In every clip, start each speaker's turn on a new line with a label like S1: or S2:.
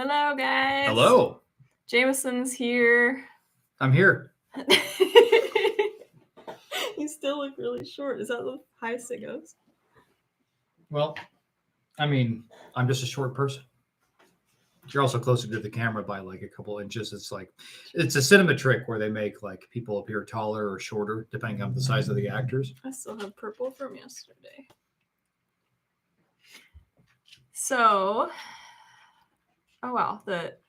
S1: Hello, guys.
S2: Hello.
S1: Jamison's here.
S2: I'm here.
S1: You still look really short. Is that the highest it goes?
S2: Well, I mean, I'm just a short person. You're also closer to the camera by like a couple inches. It's a cinema trick where they make like people appear taller or shorter depending on the size of the actors.
S1: I still have purple from yesterday. So, oh wow,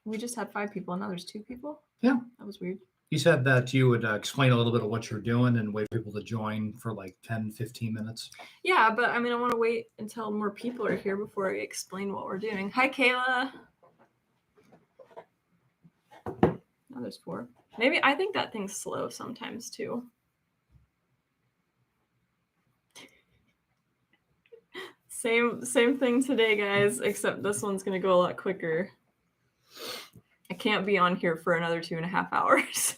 S1: we just had 5 people and now there's 2 people?
S2: Yeah.
S1: That was weird.
S2: You said that you would explain a little bit of what you're doing and wait for people to join for like 10, 15 minutes.
S1: Yeah, but I mean, I want to wait until more people are here before I explain what we're doing. Hi, Kayla. Now there's 4. Maybe I think that thing's slow sometimes too. Same thing today, guys, except this one's going to go a lot quicker. I can't be on here for another 2.5 hours.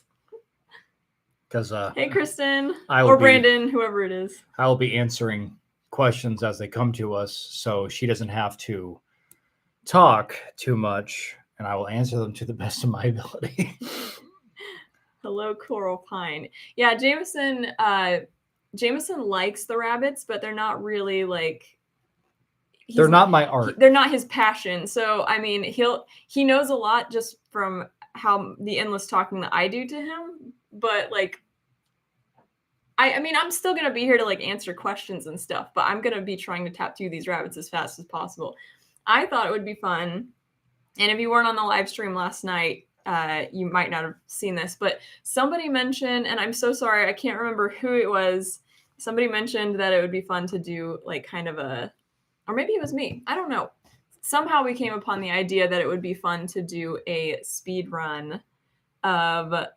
S2: Because
S1: hey, Kristen,
S2: or
S1: Brandon, whoever it is.
S2: I will be answering questions as they come to us, so she doesn't have to talk too much, and I will answer them to the best of my ability.
S1: Hello, Coral Pine. Yeah, Jamison likes the rabbits, but they're not really like...
S2: They're not my art.
S1: They're not his passion. So, I mean, he knows a lot just from how the endless talking that I do to him, but like... I mean, I'm still going to be here to like answer questions and stuff, but I'm going to be trying to tattoo these rabbits as fast as possible. I thought it would be fun. And if you weren't on the live stream last night, you might not have seen this, but somebody mentioned, and I'm so sorry, I can't remember who it was. Somebody mentioned that it would be fun to do like kind of or maybe it was me. I don't know. Somehow we came upon the idea that it would be fun to do a speed run of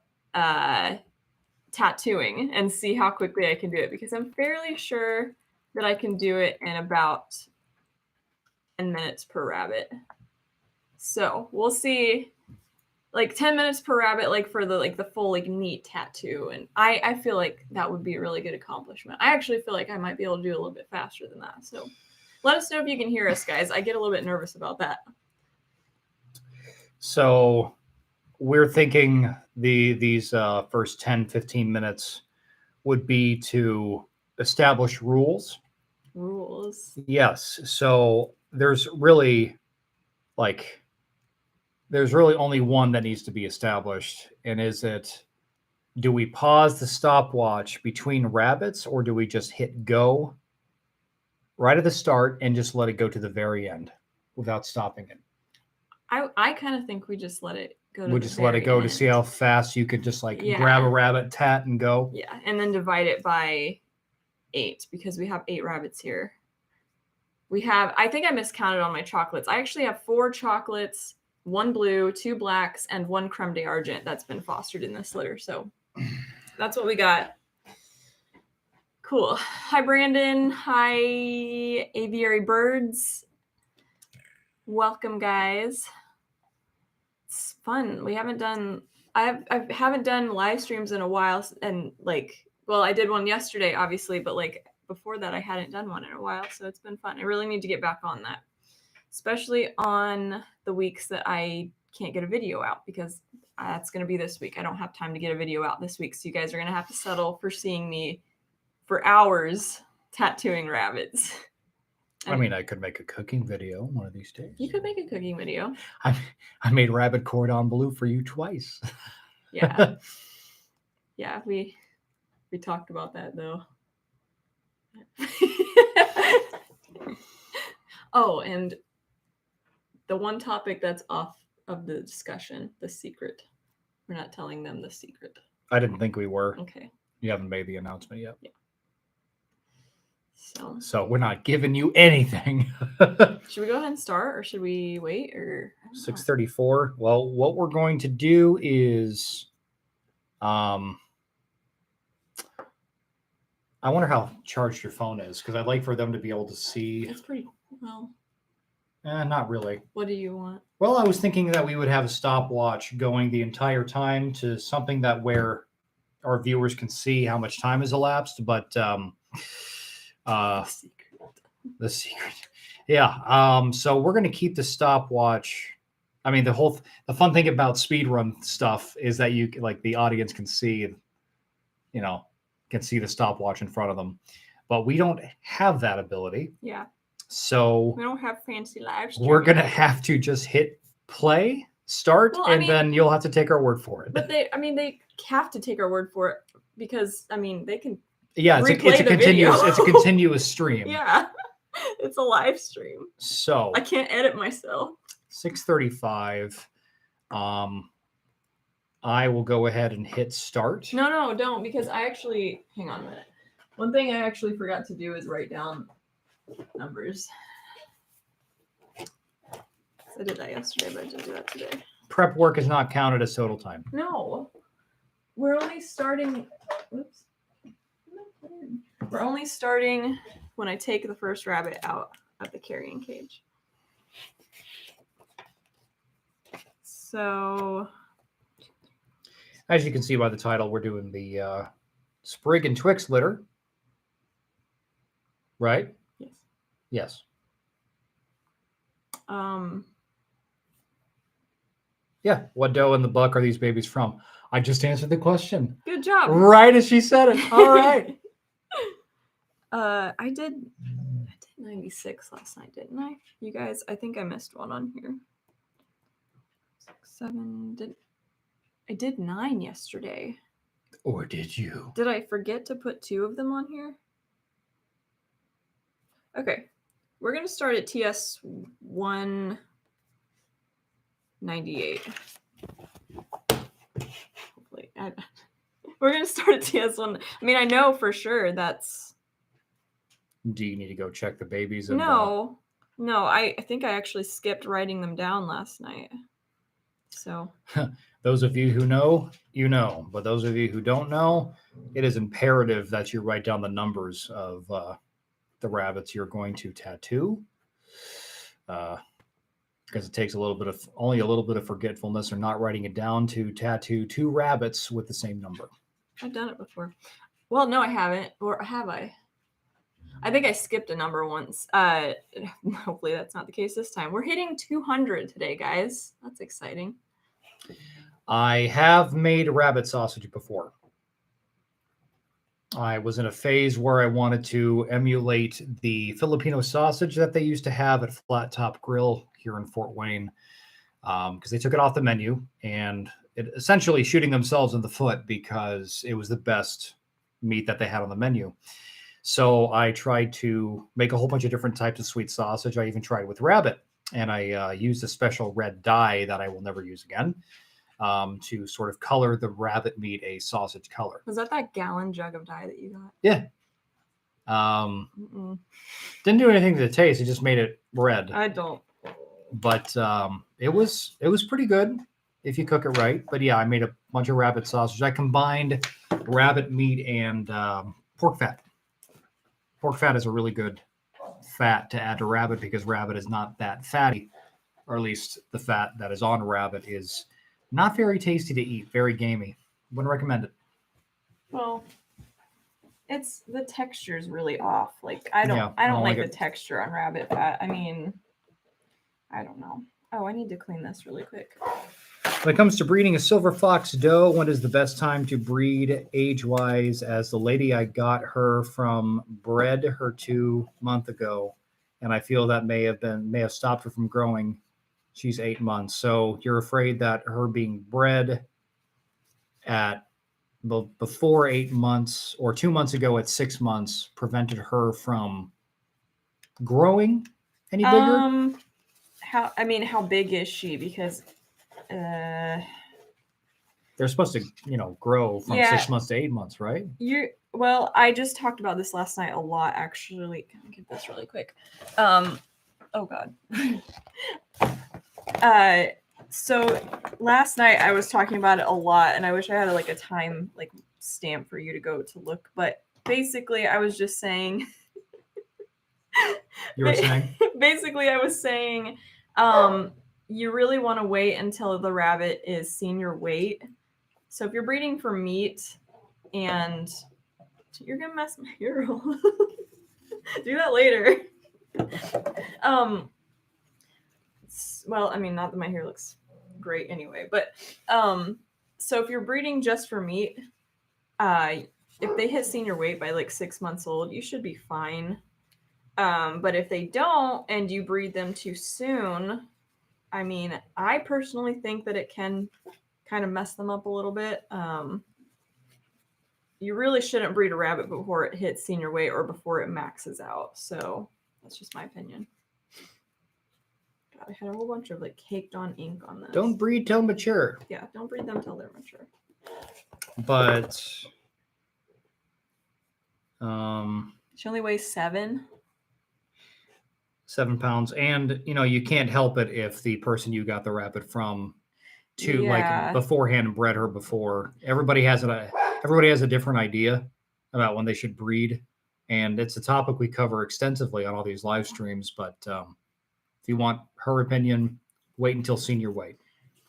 S1: tattooing and see how quickly I can do it, because I'm fairly sure that I can do it in about 10 minutes per rabbit. So we'll see, like 10 minutes per rabbit, like for the full like neat tattoo. And I feel like that would be a really good accomplishment. I actually feel like I might be able to do a little bit faster than that. So let us know if you can hear us, guys. I get a little bit nervous about that.
S2: So we're thinking these first 10, 15 minutes would be to establish rules.
S1: Rules.
S2: Yes. So there's really only one that needs to be established. And do we pause the stopwatch between rabbits, or do we just hit go right at the start and just let it go to the very end without stopping it?
S1: I kind of think we just let it go.
S2: We'll just let it go to see how fast you could just grab a rabbit, tat, and go.
S1: Yeah, and then divide it by 8, because we have 8 rabbits here. I think I miscounted on my chocolates. I actually have 4 chocolates, 1 blue, 2 blacks, and 1 creme d'argent that's been fostered in this litter. So that's what we got. Cool. Hi, Brandon. Hi, aviary birds. Welcome, guys. It's fun. I haven't done live streams in a while, and I did one yesterday, obviously, but before that I hadn't done one in a while, so it's been fun. I really need to get back on that, especially on the weeks that I can't get a video out, because that's going to be this week. I don't have time to get a video out this week, so you guys are going to have to settle for seeing me for hours tattooing rabbits.
S2: I mean, I could make a cooking video one of these days.
S1: You could make a cooking video.
S2: I made rabbit cordon bleu for you twice.
S1: Yeah. Yeah, we talked about that, though. Oh, and the one topic that's off of the discussion, the secret. We're not telling them the secret.
S2: I didn't think we were.
S1: Okay.
S2: You haven't made the announcement yet.
S1: Yeah.
S2: So we're not giving you anything.
S1: Should we go ahead and start, or should we wait? Or
S2: 6:34. Well, what we're going to do is, I wonder how charged your phone is, because I'd like for them to be able to see.
S1: It's pretty well.
S2: Not really.
S1: What do you want?
S2: Well, I was thinking that we would have a stopwatch going the entire time to something that where our viewers can see how much time has elapsed, but the secret. Yeah. So we're going to keep the stopwatch I mean, the fun thing about speedrun stuff is that you like the audience can see, can see the stopwatch in front of them, but we don't have that ability.
S1: Yeah.
S2: So
S1: We don't have fancy live streaming.
S2: we're gonna have to just hit play, start, then you'll have to take our word for it.
S1: But they have to take our word for it because they can.
S2: Yeah, it's a continuous stream.
S1: Yeah, it's a live stream.
S2: So
S1: I can't edit myself.
S2: 6:35. I will go ahead and hit start.
S1: No, don't, because hang on a minute. One thing I actually forgot to do is write down numbers. I did that yesterday, but I didn't do that today.
S2: Prep work is not counted as total time.
S1: No, we're only starting. Oops. We're only starting when I take the first rabbit out of the carrying cage. So,
S2: as you can see by the title, we're doing the Sprig and Twix litter. Right?
S1: Yes.
S2: Yes. Yeah. What doe and the buck are these babies from? I just answered the question.
S1: Good job.
S2: Right as she said it. All right.
S1: I did 96 last night, didn't I? You guys, I think I missed one on here. 6, 7. I did 9 yesterday.
S2: Or did you?
S1: Did I forget to put 2 of them on here? Okay. We're going to start at TS 198. Hopefully. We're going to start at TS 1. I know for sure that's...
S2: Do you need to go check the babies?
S1: No. I think I actually skipped writing them down last night. So...
S2: Those of you who know, you know. But those of you who don't know, it is imperative that you write down the numbers of the rabbits you're going to tattoo. Because it takes only a little bit of forgetfulness or not writing it down to tattoo 2 rabbits with the same number.
S1: I've done it before. Well, no, I haven't. Or have I? I think I skipped a number once. Hopefully that's not the case this time. We're hitting 200 today, guys. That's exciting.
S2: I have made rabbit sausage before. I was in a phase where I wanted to emulate the Filipino sausage that they used to have at Flat Top Grill here in Fort Wayne, because they took it off the menu and it essentially shooting themselves in the foot because it was the best meat that they had on the menu. So I tried to make a whole bunch of different types of sweet sausage. I even tried with rabbit, and I used a special red dye that I will never use again to sort of color the rabbit meat a sausage color.
S1: Was that gallon jug of dye that you got?
S2: Yeah. Didn't do anything to the taste. It just made it red.
S1: I don't.
S2: But it was pretty good if you cook it right. But yeah, I made a bunch of rabbit sausage. I combined rabbit meat and pork fat. Pork fat is a really good fat to add to rabbit because rabbit is not that fatty, or at least the fat that is on rabbit is not very tasty to eat, very gamey. Wouldn't recommend it.
S1: Well, it's the texture is really off. Like I don't like the texture on rabbit fat. I don't know. Oh, I need to clean this really quick.
S2: When it comes to breeding a silver fox doe, when is the best time to breed age-wise? As the lady I got her from bred her 2 months ago, and I feel that may have stopped her from growing. She's 8 months. So you're afraid that her being bred at before 8 months or 2 months ago at 6 months prevented her from growing any bigger?
S1: How big is she? Because
S2: they're supposed to, grow from 6 months to 8 months, right?
S1: Well, I just talked about this last night a lot, actually. Can I get this really quick? Oh God. So last night I was talking about it a lot, and I wish I had a time stamp for you to go to look. But basically, I was just saying.
S2: You were saying?
S1: Basically, I was saying, you really want to wait until the rabbit is senior weight. So if you're breeding for meat, and you're gonna mess my hero, do that later. well, I mean, not that my hair looks great anyway, but so if you're breeding just for meat, if they hit senior weight by like 6 months old, you should be fine. But if they don't and you breed them too soon, I mean, I personally think that it can kind of mess them up a little bit. You really shouldn't breed a rabbit before it hits senior weight or before it maxes out. So that's just my opinion. God, I had a whole bunch of like caked on ink on this.
S2: Don't breed till mature.
S1: Yeah, don't breed them till they're mature.
S2: But
S1: she only weighs 7.
S2: 7 pounds, and you can't help it if the person you got the rabbit from like beforehand bred her before. Everybody has a different idea about when they should breed, and it's a topic we cover extensively on all these live streams. But if you want her opinion, wait until senior weight.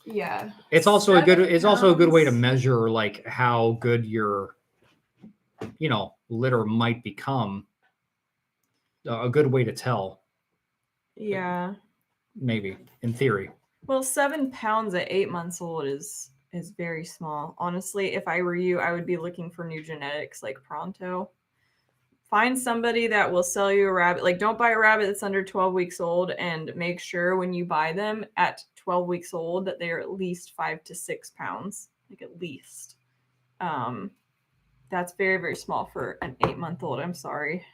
S1: Yeah,
S2: it's also a good way to measure like how good your litter might become. A good way to tell.
S1: Yeah,
S2: maybe in theory.
S1: Well, 7 pounds at 8 months old is very small. Honestly, if I were you, I would be looking for new genetics like pronto. Find somebody that will sell you a rabbit. Like, don't buy a rabbit that's under 12 weeks old, and make sure when you buy them at 12 weeks old that they are at least 5 to 6 pounds, like at least. That's very, very small for an 8-month-old. I'm sorry.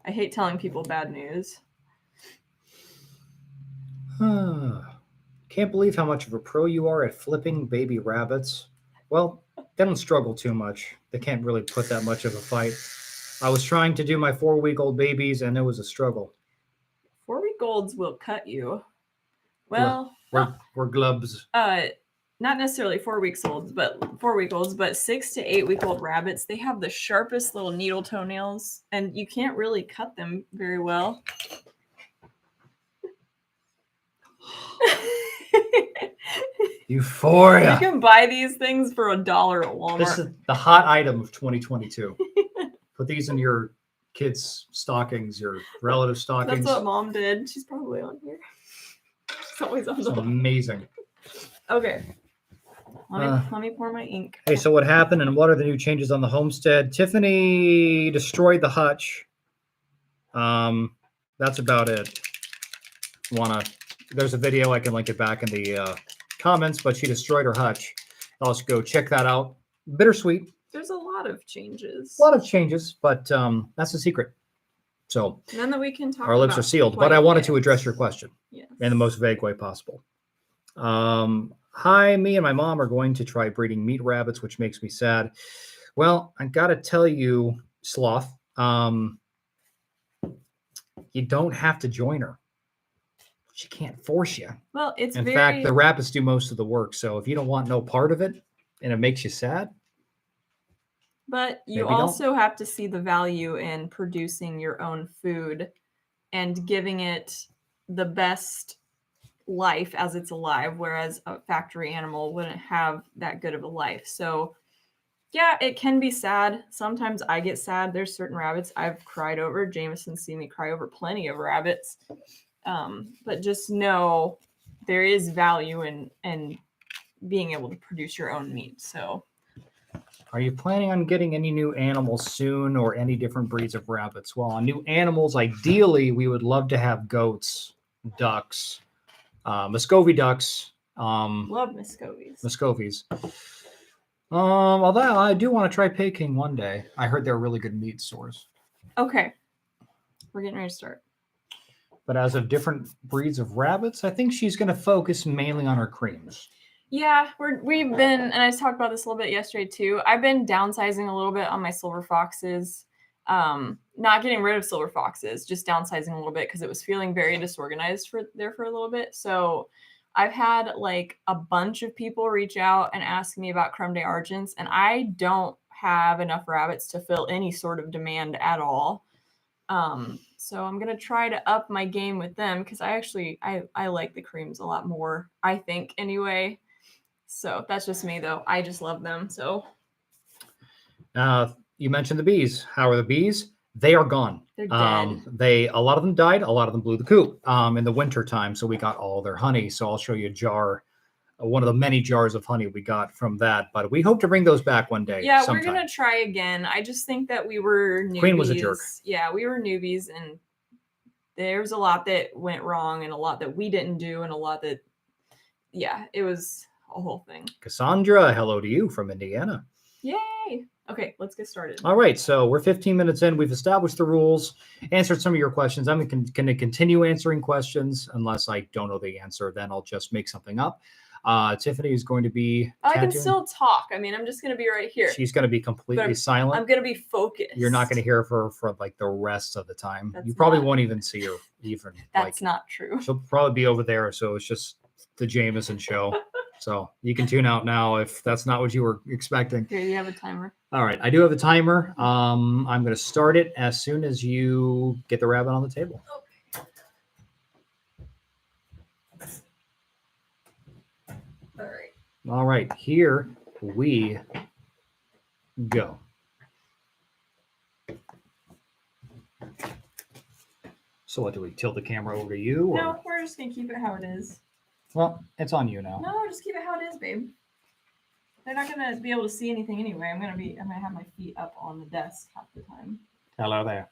S1: I hate telling people bad news.
S2: Can't believe how much of a pro you are at flipping baby rabbits. Well, they don't struggle too much. They can't really put that much of a fight. I was trying to do my 4-week-old babies, and it was a struggle.
S1: 4-week-olds will cut you. Well,
S2: we're glubs.
S1: Not necessarily 4-week-olds, but 6 to 8-week-old rabbits, they have the sharpest little needle toenails, and you can't really cut them very well.
S2: Euphoria.
S1: You can buy these things for $1 at Walmart.
S2: This is the hot item of 2022. Put these in your kids' stockings, your relative stockings.
S1: That's what Mom did. She's probably on here. She's always on.
S2: It's amazing.
S1: Okay. Let me pour my ink.
S2: Hey, so what happened and what are the new changes on the homestead? Tiffany destroyed the hutch. That's about it. There's a video, I can link it back in the comments, but she destroyed her hutch. I'll just go check that out. Bittersweet.
S1: There's a lot of changes.
S2: A lot of changes, but that's the secret. So
S1: none that we can talk about.
S2: Our lips are sealed, but I wanted to address your question in the most vague way possible. Hi, me and my mom are going to try breeding meat rabbits, which makes me sad. Well, I got to tell you, Sloth, you don't have to join her. She can't force you.
S1: Well, in
S2: fact, the rabbits do most of the work. So if you don't want no part of it and it makes you sad.
S1: But you also have to see the value in producing your own food and giving it the best life as it's alive, whereas a factory animal wouldn't have that good of a life. So yeah, it can be sad. Sometimes I get sad. There's certain rabbits I've cried over. Jamison seen me cry over plenty of rabbits. But just know there is value in being able to produce your own meat. So
S2: are you planning on getting any new animals soon or any different breeds of rabbits? Well, on new animals, ideally, we would love to have goats, ducks, Muscovy ducks.
S1: Love Muscovies.
S2: Muscovies. Although I do want to try Peking one day. I heard they're really good meat source. Okay.
S1: We're getting ready to start.
S2: But as of different breeds of rabbits, I think she's going to focus mainly on her creams.
S1: Yeah, we've been, and I talked about this a little bit yesterday too. I've been downsizing a little bit on my silver foxes. Not getting rid of silver foxes, just downsizing a little bit because it was feeling very disorganized for a little bit. So I've had like a bunch of people reach out and ask me about Creme de Argents, and I don't have enough rabbits to fill any sort of demand at all. So I'm going to try to up my game with them because I like the creams a lot more, I think, anyway. So that's just me, though. I just love them. So
S2: you mentioned the bees. How are the bees? they are gone.
S1: They're dead.
S2: A lot of them died. A lot of them blew the coop in the winter time. So we got all their honey. So I'll show you a jar, one of the many jars of honey we got from that. But we hope to bring those back one day.
S1: Yeah,
S2: sometime.
S1: we're gonna try again. I just think that we were newbies.
S2: Queen was a jerk.
S1: Yeah, we were newbies, and there's a lot that went wrong, and a lot that we didn't do, and a lot that, yeah, it was a whole thing.
S2: Cassandra, hello to you from Indiana.
S1: Yay! Okay, let's get started.
S2: All right, so we're 15 minutes in. We've established the rules, answered some of your questions. I'm going to continue answering questions unless I don't know the answer. Then I'll just make something up. Tiffany is going to be
S1: I can still talk. I mean, I'm just going to be right here.
S2: She's going to be completely silent.
S1: I'm going to be focused.
S2: You're not going to hear her for like the rest of the time. You probably won't even see her even.
S1: That's not true.
S2: She'll probably be over there. So it's just the Jamison show. So you can tune out now if that's not what you were expecting.
S1: Here, you have a timer.
S2: All right, I do have a timer. I'm going to start it as soon as you get the rabbit on the table.
S1: Okay. All right.
S2: All right, here we go. So what, do we tilt the camera over to you? Or?
S1: No, we're just going to keep it how it is.
S2: Well, it's on you now.
S1: No, just keep it how it is, babe. They're not gonna be able to see anything anyway. I'm gonna have my feet up on the desk half the time.
S2: Hello there.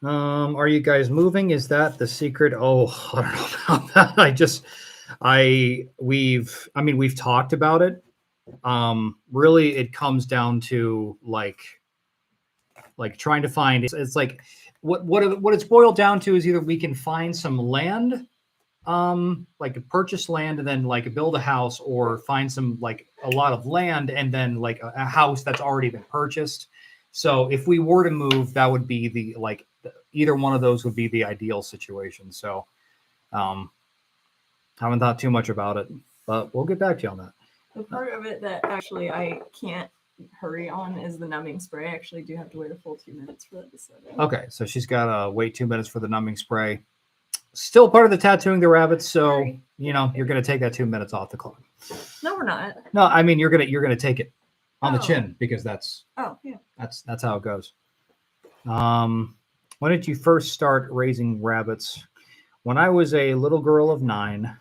S2: Are you guys moving? Is that the secret? Oh, I don't know about that. We've talked about it. Really, it comes down to like trying to find. It's like what it's boiled down to is either we can find some land, like purchase land and then like build a house, or find some like a lot of land and then like a house that's already been purchased. So if we were to move, that would be either one of those would be the ideal situation. So haven't thought too much about it, but we'll get back to you on that.
S1: The part of it that actually I can't hurry on is the numbing spray. I actually do have to wait a full 2 minutes for that to set in.
S2: Okay, so she's got to wait 2 minutes for the numbing spray. Still part of the tattooing the rabbits, so
S1: Sorry.
S2: you know you're gonna take that 2 minutes off the clock.
S1: No, we're not.
S2: No, I mean you're gonna take it on the chin because that's how it goes. When did you first start raising rabbits? When I was a little girl of 9.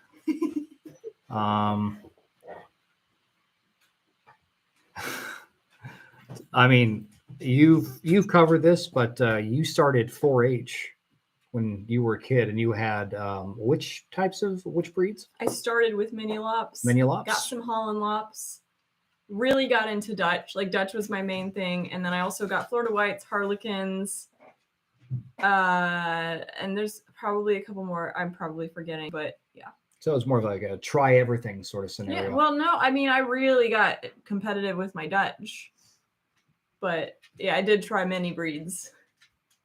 S2: I mean, you've covered this, but you started 4-H when you were a kid, and you had which breeds?
S1: I started with mini lops.
S2: Mini lops.
S1: Got some Holland lops. Really got into Dutch. Like Dutch was my main thing, and then I also got Florida Whites, Harlequins, and there's probably a couple more I'm probably forgetting, but yeah.
S2: So it's more of like a try everything sort of scenario.
S1: Yeah. Well, no, I mean I really got competitive with my Dutch. But yeah, I did try many breeds.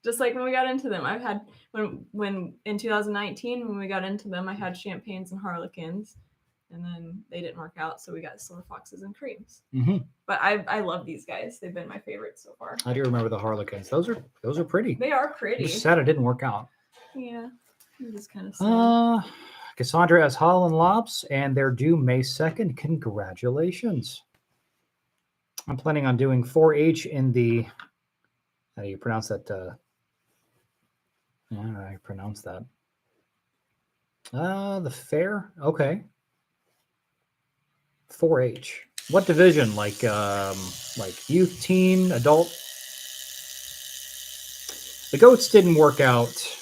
S1: Just like when we got into them, I've had when in 2019 when we got into them, I had Champagnes and Harlequins, and then they didn't work out, so we got Silver Foxes and Cremes.
S2: Mm-hmm.
S1: But I love these guys; they've been my favorites so far.
S2: I do remember the Harlequins; those are pretty.
S1: They are pretty.
S2: I'm sad it didn't work out.
S1: Yeah, I'm just kind of sad.
S2: Cassandra has Holland Lops, and they're due May 2nd. Congratulations. I'm planning on doing 4-H in the, how do you pronounce that? I don't know how you pronounce that. The fair? Okay. 4-H. What division? Like youth, teen, adult? The goats didn't work out.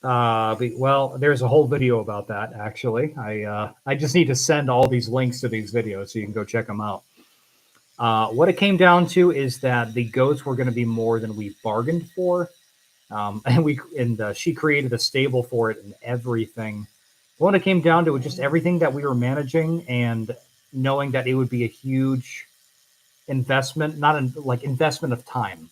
S2: Well, there's a whole video about that, actually. I just need to send all these links to these videos so you can go check them out. What it came down to is that the goats were going to be more than we bargained for. And she created a stable for it and everything. When it came down to it, just everything that we were managing and knowing that it would be a huge investment, investment of time.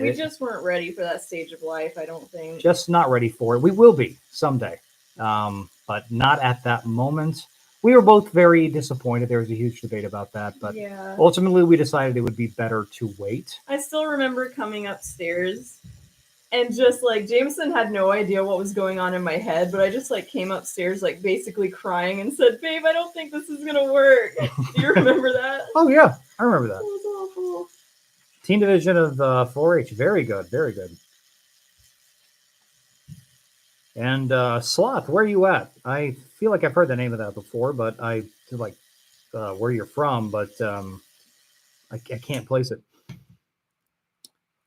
S1: We just weren't ready for that stage of life, I don't think.
S2: Just not ready for it. We will be someday, but not at that moment. We were both very disappointed. There was a huge debate about that, but ultimately we decided it would be better to wait.
S1: I still remember coming upstairs And just like Jamison had no idea what was going on in my head, but I just like came upstairs like basically crying and said, "Babe, I don't think this is gonna work." Do you remember that?
S2: Oh yeah, I remember
S1: That
S2: that.
S1: was awful.
S2: Teen division of 4-H, very good, very good. And Sloth, where are you at? I feel like I've heard the name of that before, but I feel like where you're from, but I can't place it.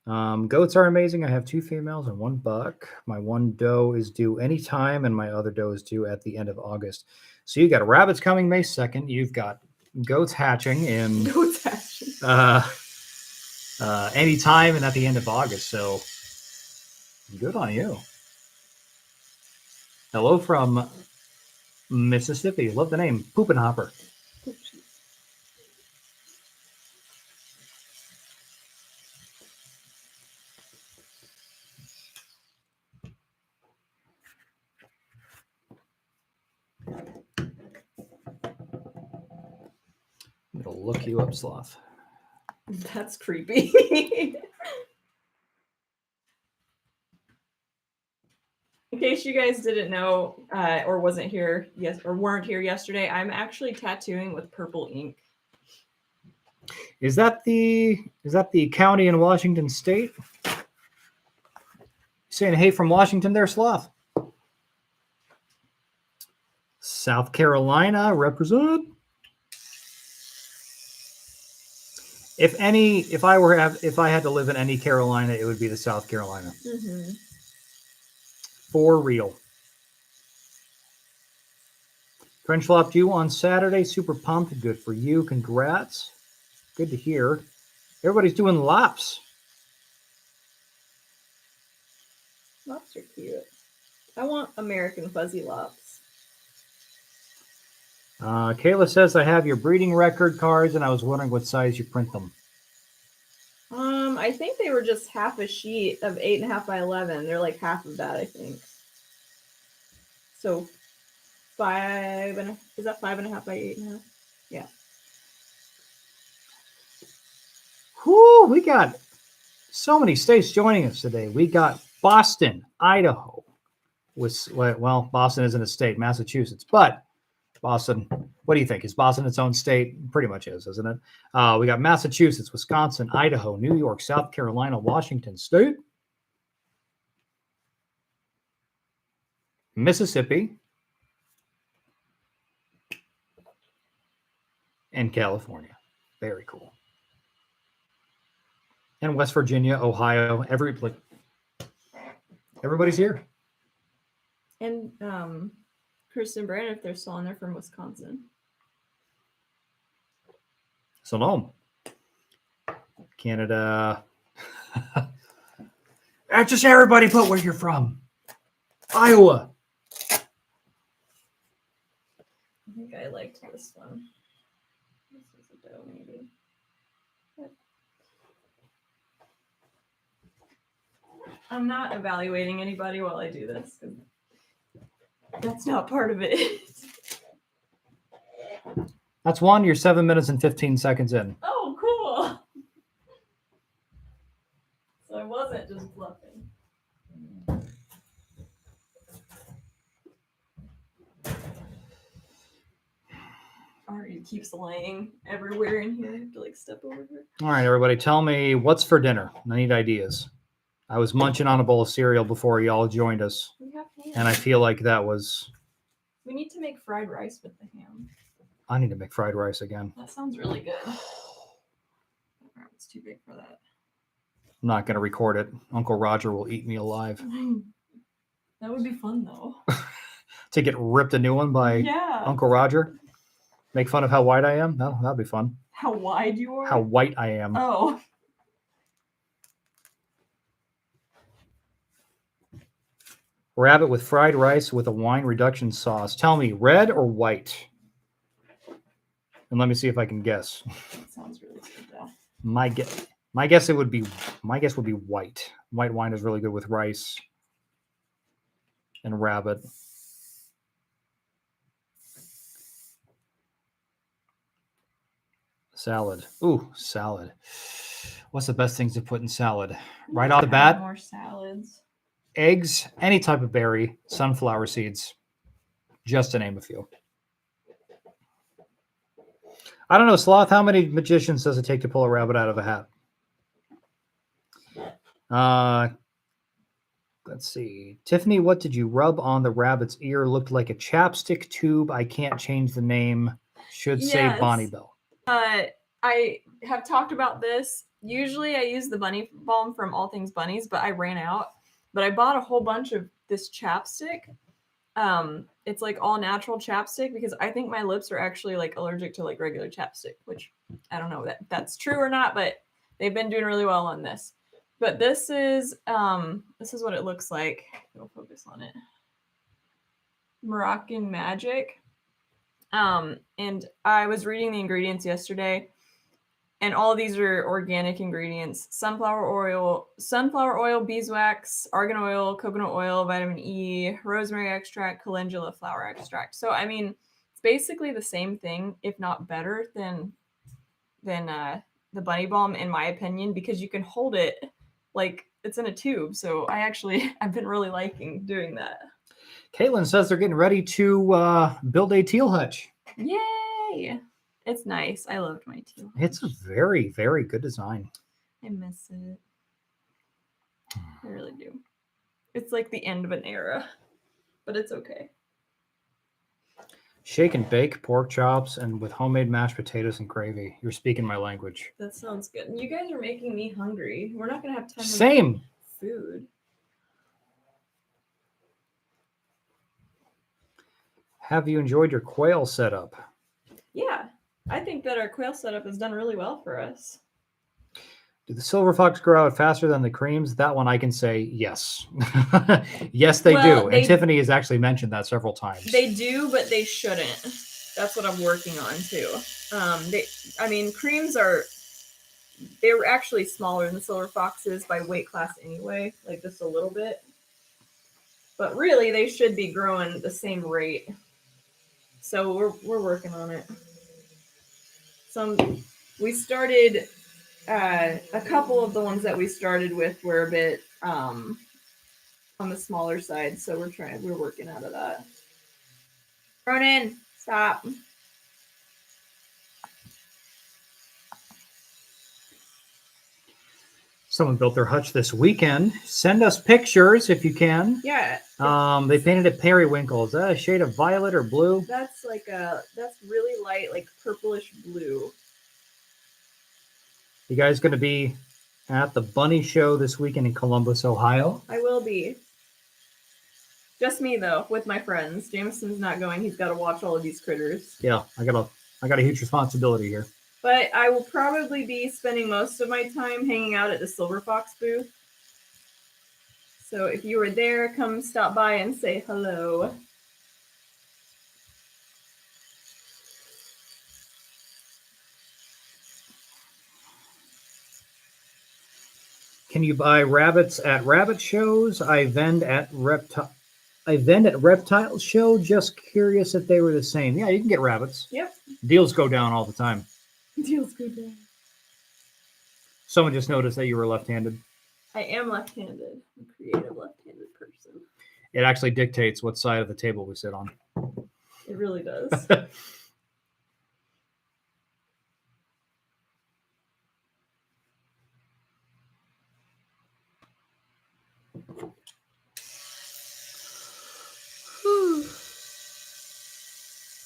S2: Goats are amazing. I have 2 females and 1 buck. My 1 doe is due anytime, and my other doe is due at the end of August. So you got rabbits coming May 2nd. You've got goats hatching in
S1: Goats hatching.
S2: anytime and at the end of August. So good on you. Hello from Mississippi. Love the name. Poopin' Hopper. It'll look you up, Sloth.
S1: That's creepy. In case you guys didn't know or wasn't here or weren't here yesterday, I'm actually tattooing with purple ink.
S2: Is that the county in Washington State? Saying hey from Washington there, Sloth. South Carolina, represent. If I had to live in any Carolina, it would be the South Carolina.
S1: Mm-hmm.
S2: For real. French flopped you on Saturday. Super pumped. Good for you. Congrats. Good to hear. Everybody's doing lops.
S1: Lops are cute. I want American fuzzy lops.
S2: Kayla says, I have your breeding record cards, and I was wondering what size you print them.
S1: I think they were just half a sheet of 8.5 by 11. They're like half of that, I think. So 5.5. Is that 5.5 by 8.5? Yeah.
S2: Whoo, we got so many states joining us today. We got Boston, Idaho. Well, Boston isn't a state, Massachusetts, but Boston, what do you think? Is Boston its own state? Pretty much is, isn't it? We got Massachusetts, Wisconsin, Idaho, New York, South Carolina, Washington State, Mississippi, and California. Very cool. And West Virginia, Ohio, everybody's here.
S1: And Kristen Brand, if they're still on there, from Wisconsin.
S2: Salome. Canada. Just everybody put where you're from. Iowa.
S1: I think I liked this one. This is a doe, maybe. I'm not evaluating anybody while I do this. That's not part of it.
S2: That's one. You're 7 minutes and 15 seconds in.
S1: Oh, cool. So I wasn't just bluffing. Ari keeps laying everywhere in here. I have to like step over her.
S2: All right, everybody, tell me what's for dinner. I need ideas. I was munching on a bowl of cereal before y'all joined us.
S1: We have ham.
S2: And I feel like that was...
S1: We need to make fried rice with the ham.
S2: I need to make fried rice again.
S1: That sounds really good. It's too big for that.
S2: I'm not going to record it. Uncle Roger will eat me alive.
S1: That would be fun, though.
S2: To get ripped a new one by Uncle Roger? Make fun of how white I am? No, that'd be fun.
S1: How wide you are?
S2: How white I am.
S1: Oh.
S2: Rabbit with fried rice with a wine reduction sauce. Tell me, red or white? And let me see if I can guess.
S1: That sounds really good, though.
S2: My guess would be white. White wine is really good with rice and rabbit. Salad. Ooh, salad. What's the best things to put in salad?
S1: I'm
S2: Right
S1: gonna
S2: off the
S1: try
S2: bat,
S1: more salads.
S2: eggs, any type of berry, sunflower seeds, just to name a few. I don't know, Sloth, how many magicians does it take to pull a rabbit out of a hat? Let's see. Tiffany, what did you rub on the rabbit's ear? Looked like a chapstick tube. I can't change the name. Should say
S1: Yes.
S2: Bonnie Bell.
S1: I have talked about this. Usually I use the bunny balm from All Things Bunnies, but I ran out. But I bought a whole bunch of this chapstick. It's like all natural chapstick because I think my lips are actually like allergic to like regular chapstick, which I don't know that that's true or not, but they've been doing really well on this. But this is what it looks like. I'll focus on it. Moroccan Magic. And I was reading the ingredients yesterday, and all of these are organic ingredients: sunflower oil, beeswax, argan oil, coconut oil, vitamin E, rosemary extract, calendula flower extract. So I mean, it's basically the same thing, if not better than the bunny balm, in my opinion, because you can hold it like it's in a tube. So I've been really liking doing that.
S2: Caitlin says they're getting ready to build a teal hutch.
S1: Yay! It's nice. I loved my teal hutch.
S2: It's a very, very good design.
S1: I miss it. I really do. It's like the end of an era, but it's okay.
S2: Shake and bake pork chops and with homemade mashed potatoes and gravy. You're speaking my language.
S1: That sounds good. You guys are making me hungry. We're not going to have time
S2: Same.
S1: to make food.
S2: Have you enjoyed your quail setup?
S1: Yeah. I think that our quail setup has done really well for us.
S2: Do the silver fox grow out faster than the creams? That one I can say yes. Yes, they do. And Tiffany has actually mentioned that several times.
S1: They do, but they shouldn't. That's what I'm working on too. Creams they're actually smaller than silver foxes by weight class anyway, like just a little bit. But really, they should be growing the same rate. So we're working on it. We started. A couple of the ones that we started with were a bit on the smaller side, so we're working out of that. Ronan, stop.
S2: Someone built their hutch this weekend. Send us pictures if you can.
S1: Yeah.
S2: They painted it periwinkle. Is that a shade of violet or blue?
S1: That's really light, like purplish blue.
S2: You guys going to be at the Bunny Show this weekend in Columbus, Ohio?
S1: I will be. Just me though, with my friends. Jamison's not going. He's got to watch all of these critters.
S2: Yeah, I got a huge responsibility here.
S1: But I will probably be spending most of my time hanging out at the Silver Fox booth. So if you were there, come stop by and say hello.
S2: Can you buy rabbits at rabbit shows? I vend at reptile show. Just curious if they were the same. Yeah, you can get rabbits.
S1: Yep.
S2: Deals go down all the time.
S1: Deals go down.
S2: Someone just noticed that you were left-handed.
S1: I am left-handed. I'm a creative left-handed person.
S2: It actually dictates what side of the table we sit on.
S1: It really does.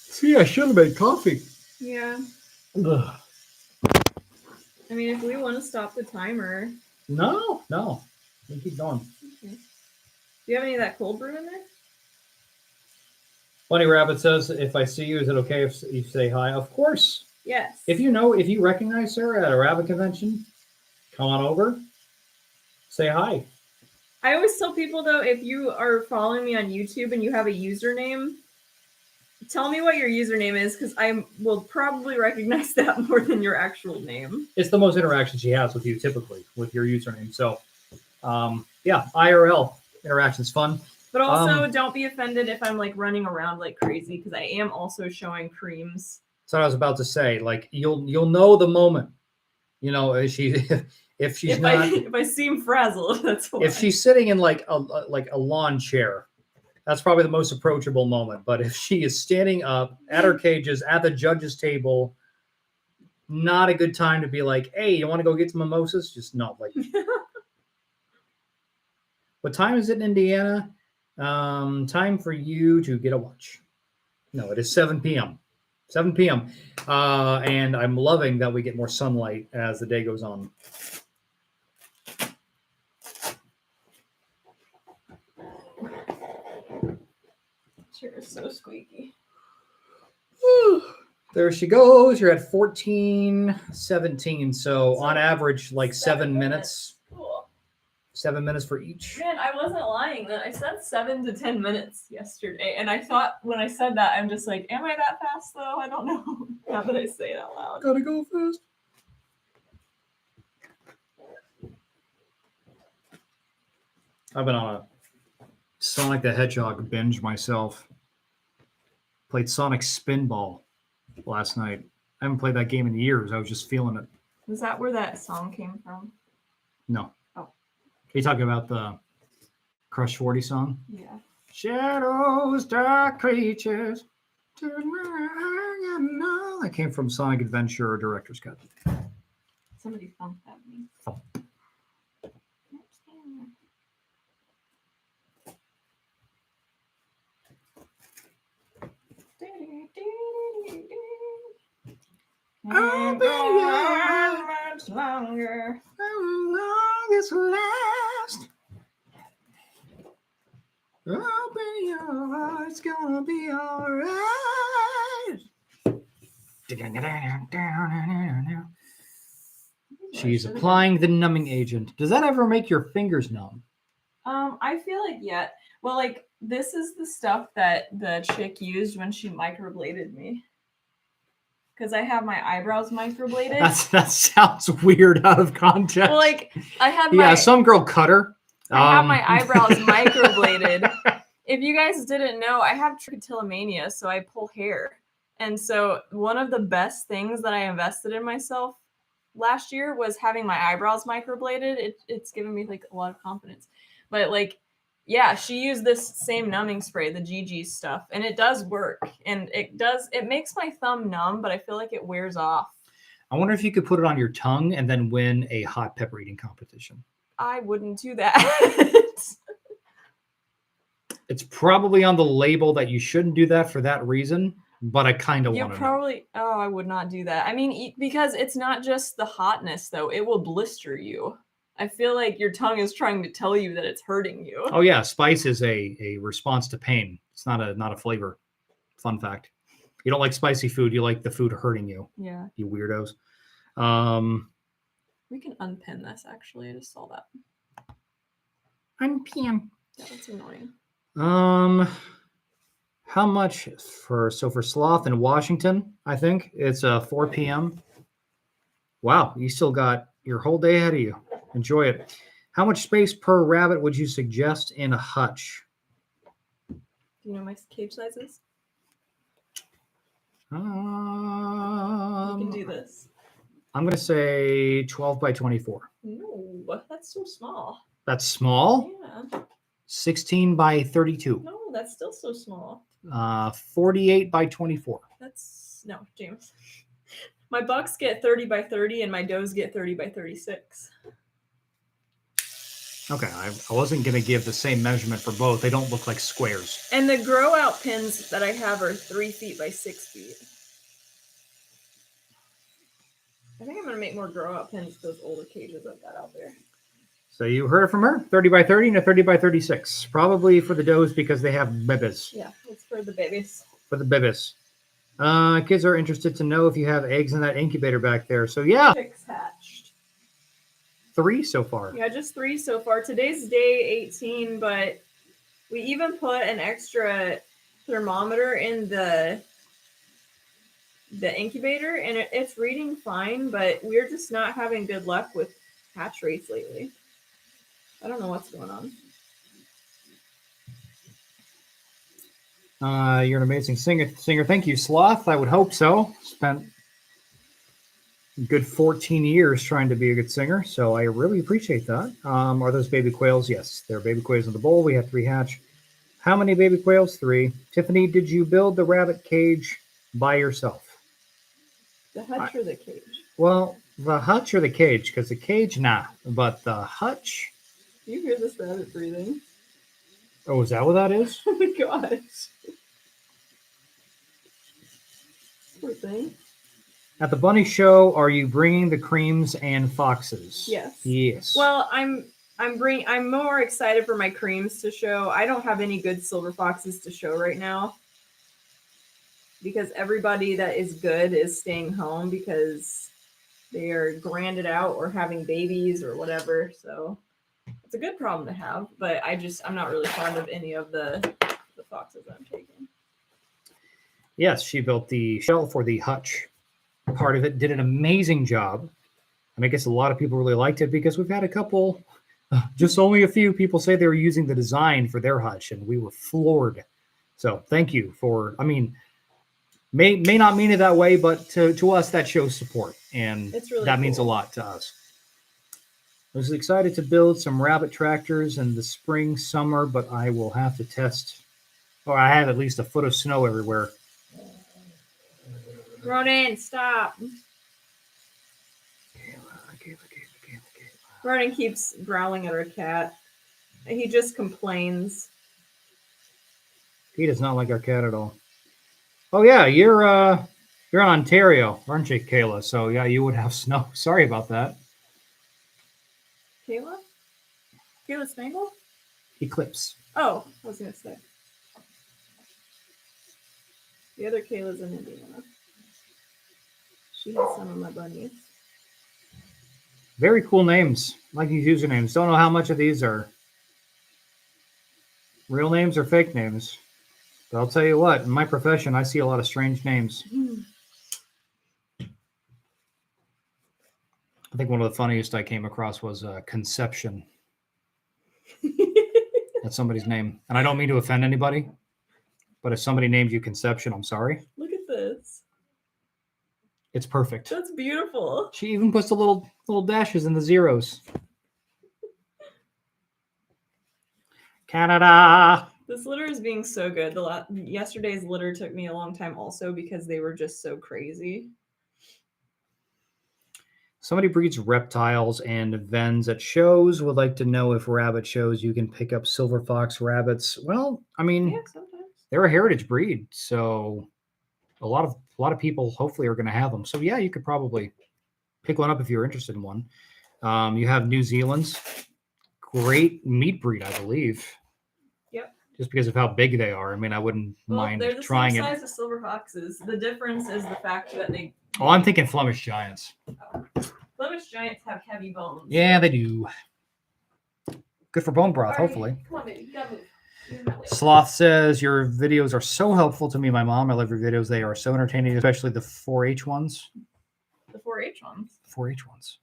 S2: See, I should have made coffee.
S1: Yeah.
S2: Ugh.
S1: I mean, if we want to stop the timer.
S2: No. We keep going.
S1: Okay. Do you have any of that cold brew in there?
S2: Bunny Rabbit says, if I see you, is it okay if you say hi? Of course.
S1: Yes.
S2: If you recognize her at a rabbit convention, come on over. Say hi.
S1: I always tell people, though, if you are following me on YouTube and you have a username, tell me what your username is, because I will probably recognize that more than your actual name.
S2: It's the most interaction she has with you, typically, with your username. So, yeah, IRL interaction's fun.
S1: But also, don't be offended if I'm, like, running around like crazy, because I am also showing creams.
S2: So I was about to say, like, you'll know the moment. You know, If she's not,
S1: if I seem frazzled, that's why.
S2: if she's sitting in like a lawn chair, that's probably the most approachable moment. But if she is standing up at her cages at the judge's table, not a good time to be like, hey, you want to go get some mimosas? Just not like. What time is it in Indiana? Time for you to get a watch. No, it is 7 p.m. 7 p.m. And I'm loving that we get more sunlight as the day goes on.
S1: Chair is so squeaky.
S2: There she goes. You're at 14:17. So on average, like 7 minutes.
S1: Cool.
S2: 7 minutes for each.
S1: Man, I wasn't lying. That I said 7 to 10 minutes yesterday, and I thought when I said that, I'm just like, am I that fast though? I don't know. Now that I say it out loud.
S2: Gotta go fast. I've been on a Sonic the Hedgehog binge myself. Played Sonic Spinball last night. I haven't played that game in years. I was just feeling it.
S1: Was that where that song came from?
S2: No.
S1: Oh.
S2: Are you talking about the Crush 40 song?
S1: Yeah.
S2: Shadows, dark creatures. That came from Sonic Adventure Director's Cut.
S1: Somebody thumped at me.
S2: Oh.
S1: I'll be much longer.
S2: How long it's last? I'll be alright. It's gonna be alright. She's applying the numbing agent. Does that ever make your fingers numb?
S1: I feel like well, like this is the stuff that the chick used when she microbladed me. Because I have my eyebrows microbladed.
S2: That sounds weird out of context.
S1: Well, like I have my
S2: some girl cut her.
S1: I have my eyebrows microbladed. If you guys didn't know, I have trichotillomania, so I pull hair. And so one of the best things that I invested in myself last year was having my eyebrows microbladed. It's given me like a lot of confidence. But like, yeah, she used this same numbing spray, the GG stuff, and it does work. And it makes my thumb numb, but I feel like it wears off.
S2: I wonder if you could put it on your tongue and then win a hot pepper eating competition.
S1: I wouldn't do that.
S2: It's probably on the label that you shouldn't do that for that reason, but I kind of want to know.
S1: Oh, I would not do that. I mean, because it's not just the hotness, though. It will blister you. I feel like your tongue is trying to tell you that it's hurting you.
S2: Oh, yeah. Spice is a response to pain. It's not a flavor. Fun fact. You don't like spicy food. You like the food hurting you.
S1: Yeah.
S2: You weirdos.
S1: We can unpin this, actually. I just saw that.
S2: Unpin.
S1: Yeah, that's annoying.
S2: How much for Sloth in Washington? I think it's 4 p.m. Wow, you still got your whole day ahead of you. Enjoy it. How much space per rabbit would you suggest in a hutch?
S1: Do you know my cage sizes? You can do this.
S2: I'm going to say 12 by 24.
S1: No, that's so small.
S2: That's small?
S1: Yeah.
S2: 16 by 32.
S1: No, that's still so small.
S2: 48 by 24.
S1: No, James. My bucks get 30 by 30 and my does get 30 by 36.
S2: Okay, I wasn't going to give the same measurement for both. They don't look like squares.
S1: And the grow out pins that I have are 3 feet by 6 feet. I think I'm going to make more grow out pins for those older cages I've got out there.
S2: So you heard it from her, 30 by 30 and a 30 by 36. Probably for the does because they have babies.
S1: Yeah, it's for the babies.
S2: For the babies. Kids are interested to know if you have eggs in that incubator back there. So yeah.
S1: 6 hatched.
S2: 3 so far.
S1: Yeah, just 3 so far. Today's day 18, but we even put an extra thermometer in the incubator, and it's reading fine, but we're just not having good luck with hatch rates lately. I don't know what's going on.
S2: You're an amazing singer. Thank you, Sloth. I would hope so. Spent good 14 years trying to be a good singer, so I really appreciate that. Are those baby quails? Yes, they're baby quails in the bowl. We have 3 hatch. How many baby quails? 3. Tiffany, did you build the rabbit cage by yourself?
S1: The hutch or the cage?
S2: Well, the hutch or the cage, because the cage, nah. But the hutch...
S1: You hear this rabbit breathing?
S2: Oh, is that what that is?
S1: Oh my gosh. Poor thing.
S2: At the bunny show, are you bringing the creams and foxes?
S1: Yes.
S2: Yes.
S1: Well, I'm more excited for my creams to show. I don't have any good silver foxes to show right now because everybody that is good is staying home because they are granded out or having babies or whatever. So it's a good problem to have, but I'm not really fond of any of the foxes I'm taking.
S2: Yes, she built the shell for the hutch. Part of it, did an amazing job. And I guess a lot of people really liked it because we've had a couple, just only a few people say they were using the design for their hutch, and we were floored. So thank you for, I mean, may not mean it that way, but to us, that shows support. And
S1: It's really
S2: that means a
S1: cool.
S2: lot to us. I was excited to build some rabbit tractors in the spring, summer, but I will have to test, or I have at least a foot of snow everywhere.
S1: Ronan, stop. Ronan keeps growling at our cat. He just complains.
S2: He does not like our cat at all. Oh yeah, you're in Ontario, aren't you, Kayla? So yeah, you would have snow. Sorry about that.
S1: Kayla? Kayla Spangle?
S2: Eclipse.
S1: Oh, I was going to say. The other Kayla's in Indiana. She has some of my bunnies.
S2: Very cool names. I like these usernames. Don't know how much of these are real names or fake names. But I'll tell you what, in my profession, I see a lot of strange names. I think one of the funniest I came across was Conception. That's somebody's name. And I don't mean to offend anybody, but if somebody named you Conception, I'm sorry.
S1: Look at this.
S2: It's perfect.
S1: That's beautiful.
S2: She even puts the little dashes in the zeros. Canada.
S1: This litter is being so good. Yesterday's litter took me a long time also because they were just so crazy.
S2: Somebody breeds reptiles and vens at shows. Would like to know if rabbit shows you can pick up silver fox rabbits. Well, I mean,
S1: Yeah, sometimes.
S2: they're a heritage breed, so a lot of people hopefully are going to have them. So yeah, you could probably pick one up if you're interested in one. You have New Zealand's great meat breed, I believe.
S1: Yep.
S2: Just because of how big they are. I mean, I wouldn't mind
S1: they're the
S2: trying
S1: same
S2: it.
S1: size as silver foxes. The difference is the fact that they.
S2: Oh, I'm thinking Flemish Giants.
S1: Flemish Giants have heavy bones.
S2: Yeah, they do. Good for bone broth,
S1: All right,
S2: hopefully.
S1: Come on, baby. You gotta move. Use my leg.
S2: Sloth says, your videos are so helpful to me, my mom. I love your videos. They are so entertaining, especially the 4-H ones.
S1: The 4-H ones.
S2: 4-H ones.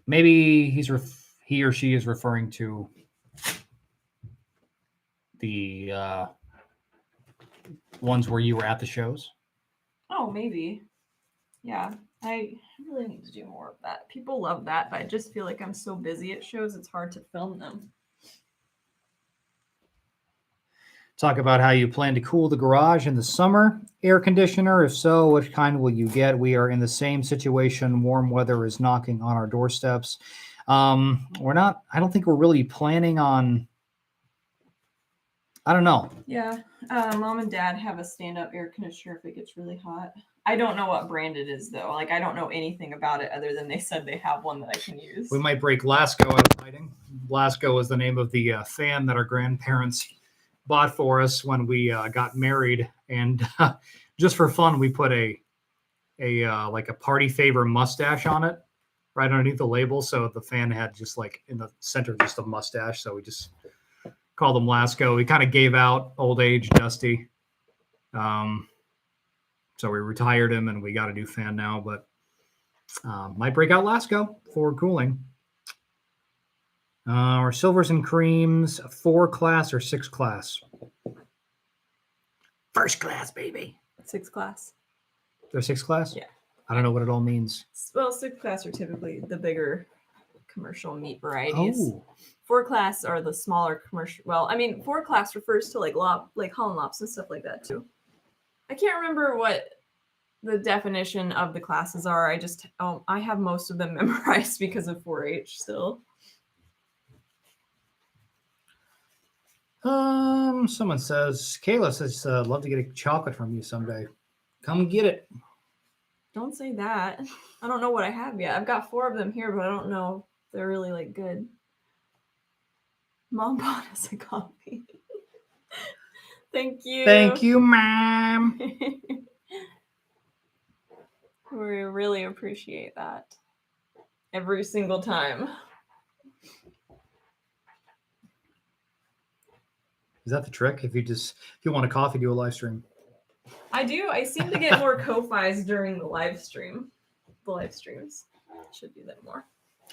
S2: Maybe he or she is referring to the ones where you were at the shows.
S1: Oh, maybe. Yeah, I really need to do more of that. People love that, but I just feel like I'm so busy at shows, it's hard to film them.
S2: Talk about how you plan to cool the garage in the summer. Air conditioner, if so, which kind will you get? We are in the same situation. Warm weather is knocking on our doorsteps. I don't think we're really planning on, I don't know.
S1: Yeah, mom and dad have a stand-up air conditioner if it gets really hot. I don't know what brand it is, though. Like, I don't know anything about it other than they said they have one that I can use.
S2: We might break Lasco out of hiding. Lasco is the name of the fan that our grandparents bought for us when we got married, and just for fun, we put a like a party favor mustache on it, right underneath the label. So the fan had just like in the center just a mustache. So we just called him Lasco. We kind of gave out old age Dusty. So we retired him, and we got a new fan now. But might break out Lasco for cooling. Our silvers and creams, 4 class or 6 class? First class, baby.
S1: 6 class.
S2: They're 6 class?
S1: Yeah.
S2: I don't know what it all means.
S1: Well, 6 class are typically the bigger commercial meat varieties.
S2: Oh.
S1: 4 class are the smaller commercial. Well, I mean, 4 class refers to like Holland lops and stuff like that too. I can't remember what the definition of the classes are. I have most of them memorized because of 4-H still.
S2: Someone says, Kayla says, love to get a chocolate from you someday. Come get it.
S1: Don't say that. I don't know what I have yet. I've got 4 of them here, but I don't know if they're really like good. Mom bought us a coffee. Thank you.
S2: Thank you, Mom.
S1: We really appreciate that. Every single time.
S2: Is that the trick? If you want a coffee, do a live stream.
S1: I do. I seem to get more Ko-Fis during the live stream. The live streams. Should do that more.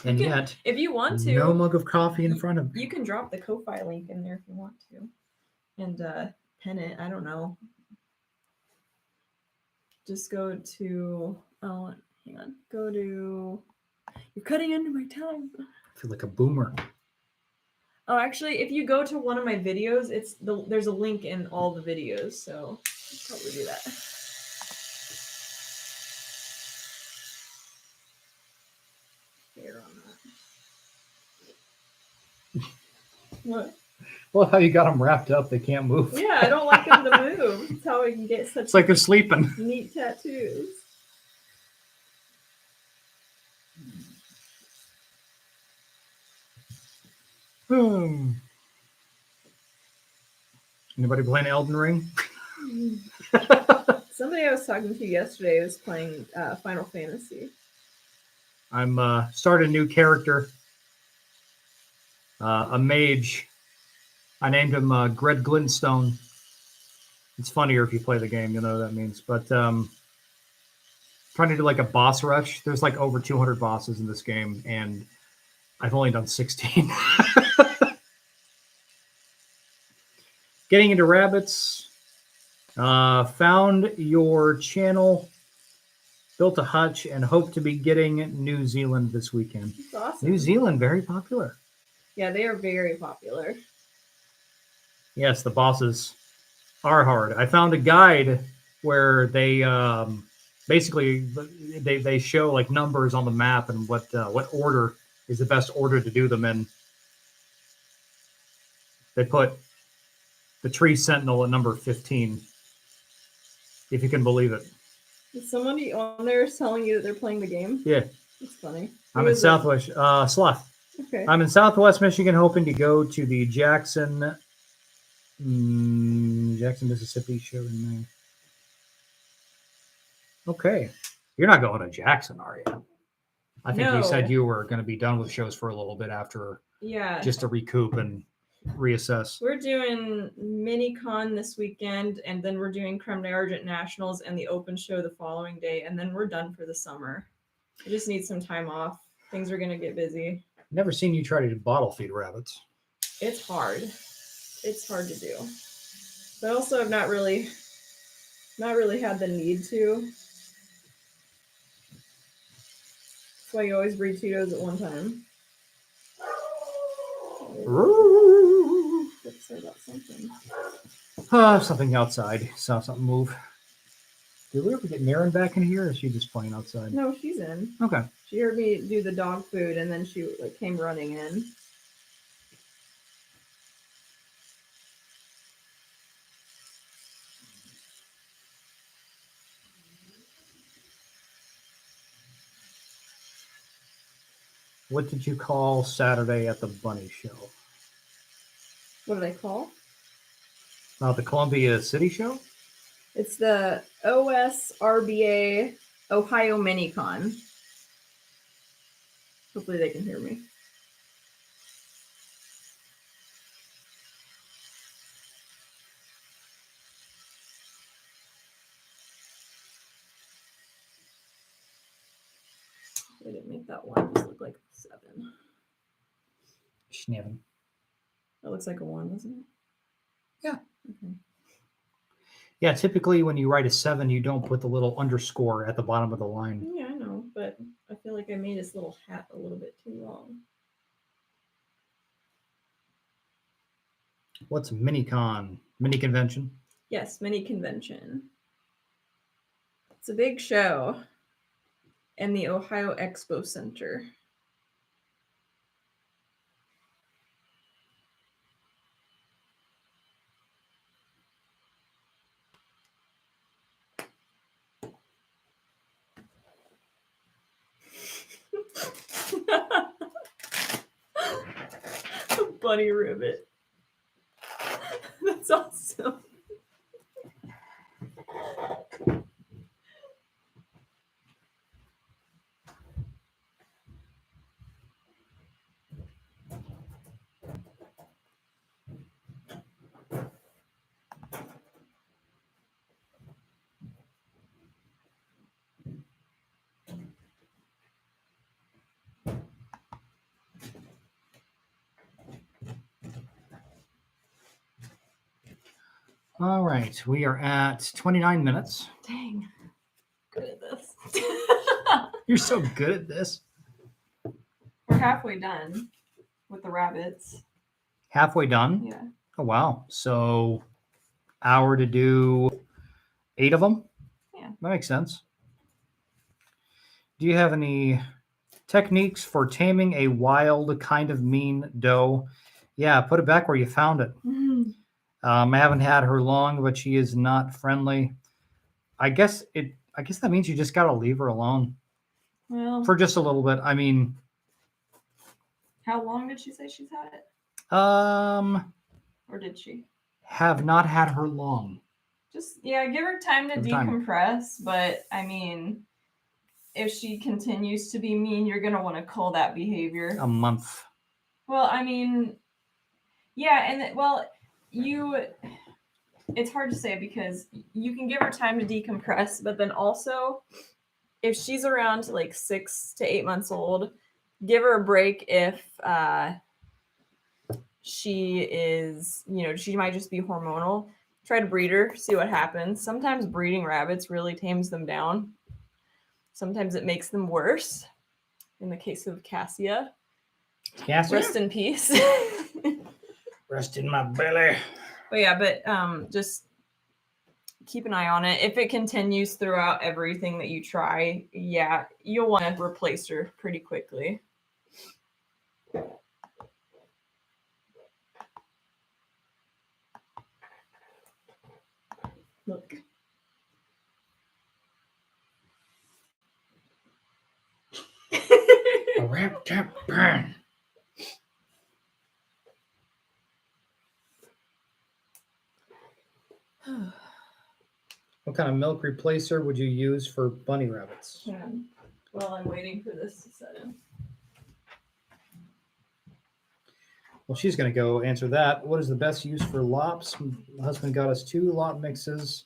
S2: And yet,
S1: if you want to,
S2: no mug of coffee in front of me.
S1: You can drop the Ko-Fi link in there if you want to. And pen it. I don't know. Just go to, oh, hang on. Go to, you're cutting into my time.
S2: I feel like a boomer.
S1: Oh, actually, if you go to one of my videos, there's a link in all the videos, so I'll probably do that. Here on that. What?
S2: Well, how you got them wrapped up, they can't move.
S1: Yeah, I don't like them to move. That's how I can get such
S2: It's like they're sleeping.
S1: neat tattoos.
S2: Anybody playing Elden Ring?
S1: Somebody I was talking to yesterday was playing Final Fantasy.
S2: I'm starting a new character. A mage. I named him Gred Glintstone. It's funnier if you play the game, you'll know what that means. But trying to do like a boss rush. There's like over 200 bosses in this game, and I've only done 16. Getting into rabbits. Found your channel, built a hutch, and hope to be getting New Zealand this weekend.
S1: That's awesome.
S2: New Zealand, very popular.
S1: Yeah, they are very popular.
S2: Yes, the bosses are hard. I found a guide where they basically they show like numbers on the map and what order is the best order to do them in. They put the tree sentinel at number 15, if you can believe it.
S1: Is somebody on there telling you that they're playing the game?
S2: Yeah.
S1: That's funny.
S2: I'm in Southwest Slough.
S1: Okay.
S2: I'm in Southwest Michigan, hoping to go to the Jackson, Mississippi show in May. Okay. You're not going to Jackson, are you? I think you said you were going to be done with shows for a little bit after.
S1: Yeah.
S2: Just to recoup and reassess.
S1: We're doing mini-con this weekend, and then we're doing Creme d'Argent Nationals and the open show the following day, and then we're done for the summer. I just need some time off. Things are going to get busy.
S2: Never seen you try to bottle feed rabbits.
S1: It's hard. It's hard to do. But also I've not really had the need to. That's why you always breed Cheetos at one time. About something.
S2: Something outside. Saw something move. Did we ever get Maren back in here, or is she just playing outside?
S1: No, she's in.
S2: Okay.
S1: She heard me do the dog food, and then she came running in.
S2: What did you call Saturday at the bunny show?
S1: What did I call?
S2: The Columbia City show?
S1: It's the OSRBA Ohio Minicon. Hopefully they can hear me. I didn't make that one. It just looked like 7.
S2: Schneven.
S1: That looks like a 1, doesn't it?
S2: Yeah.
S1: Okay.
S2: Yeah, typically when you write a 7, you don't put the little underscore at the bottom of the line.
S1: Yeah, I know, but I feel like I made his little hat a little bit too long.
S2: What's MiniCon? Mini convention?
S1: Yes, mini convention. It's a big show in the Ohio Expo Center. Bunny ribbit. That's awesome.
S2: All right, we are at 29 minutes.
S1: Dang. Good at this.
S2: You're so good at this.
S1: We're halfway done with the rabbits.
S2: Halfway done?
S1: Yeah.
S2: Oh, wow. So, hour to do 8 of them?
S1: Yeah.
S2: That makes sense. Do you have any techniques for taming a wild, kind of mean doe? Yeah, put it back where you found it. I haven't had her long, but she is not friendly. I guess that means you just gotta leave her alone
S1: Well,
S2: for just a little bit. I mean,
S1: how long did she say she's had it? Or did she?
S2: Have not had her long.
S1: Just, yeah, give her time to
S2: Give her time.
S1: decompress. But, I mean, if she continues to be mean, you're going to want to cull that behavior.
S2: A month.
S1: Well, I mean, yeah, and, it's hard to say because you can give her time to decompress, but then also, if she's around like 6 to 8 months old, give her a break if she is, she might just be hormonal. Try to breed her, see what happens. Sometimes breeding rabbits really tames them down. Sometimes it makes them worse. In the case of Cassia. Rest in peace.
S2: Rest in my belly.
S1: But yeah, just keep an eye on it. If it continues throughout everything that you try, yeah, you'll want to replace her pretty quickly. Look.
S2: A rap tap burn. What kind of milk replacer would you use for bunny rabbits?
S1: Yeah. Well, I'm waiting for this to set in.
S2: Well, she's going to go answer that. What is the best use for lops? My husband got us 2 lop mixes,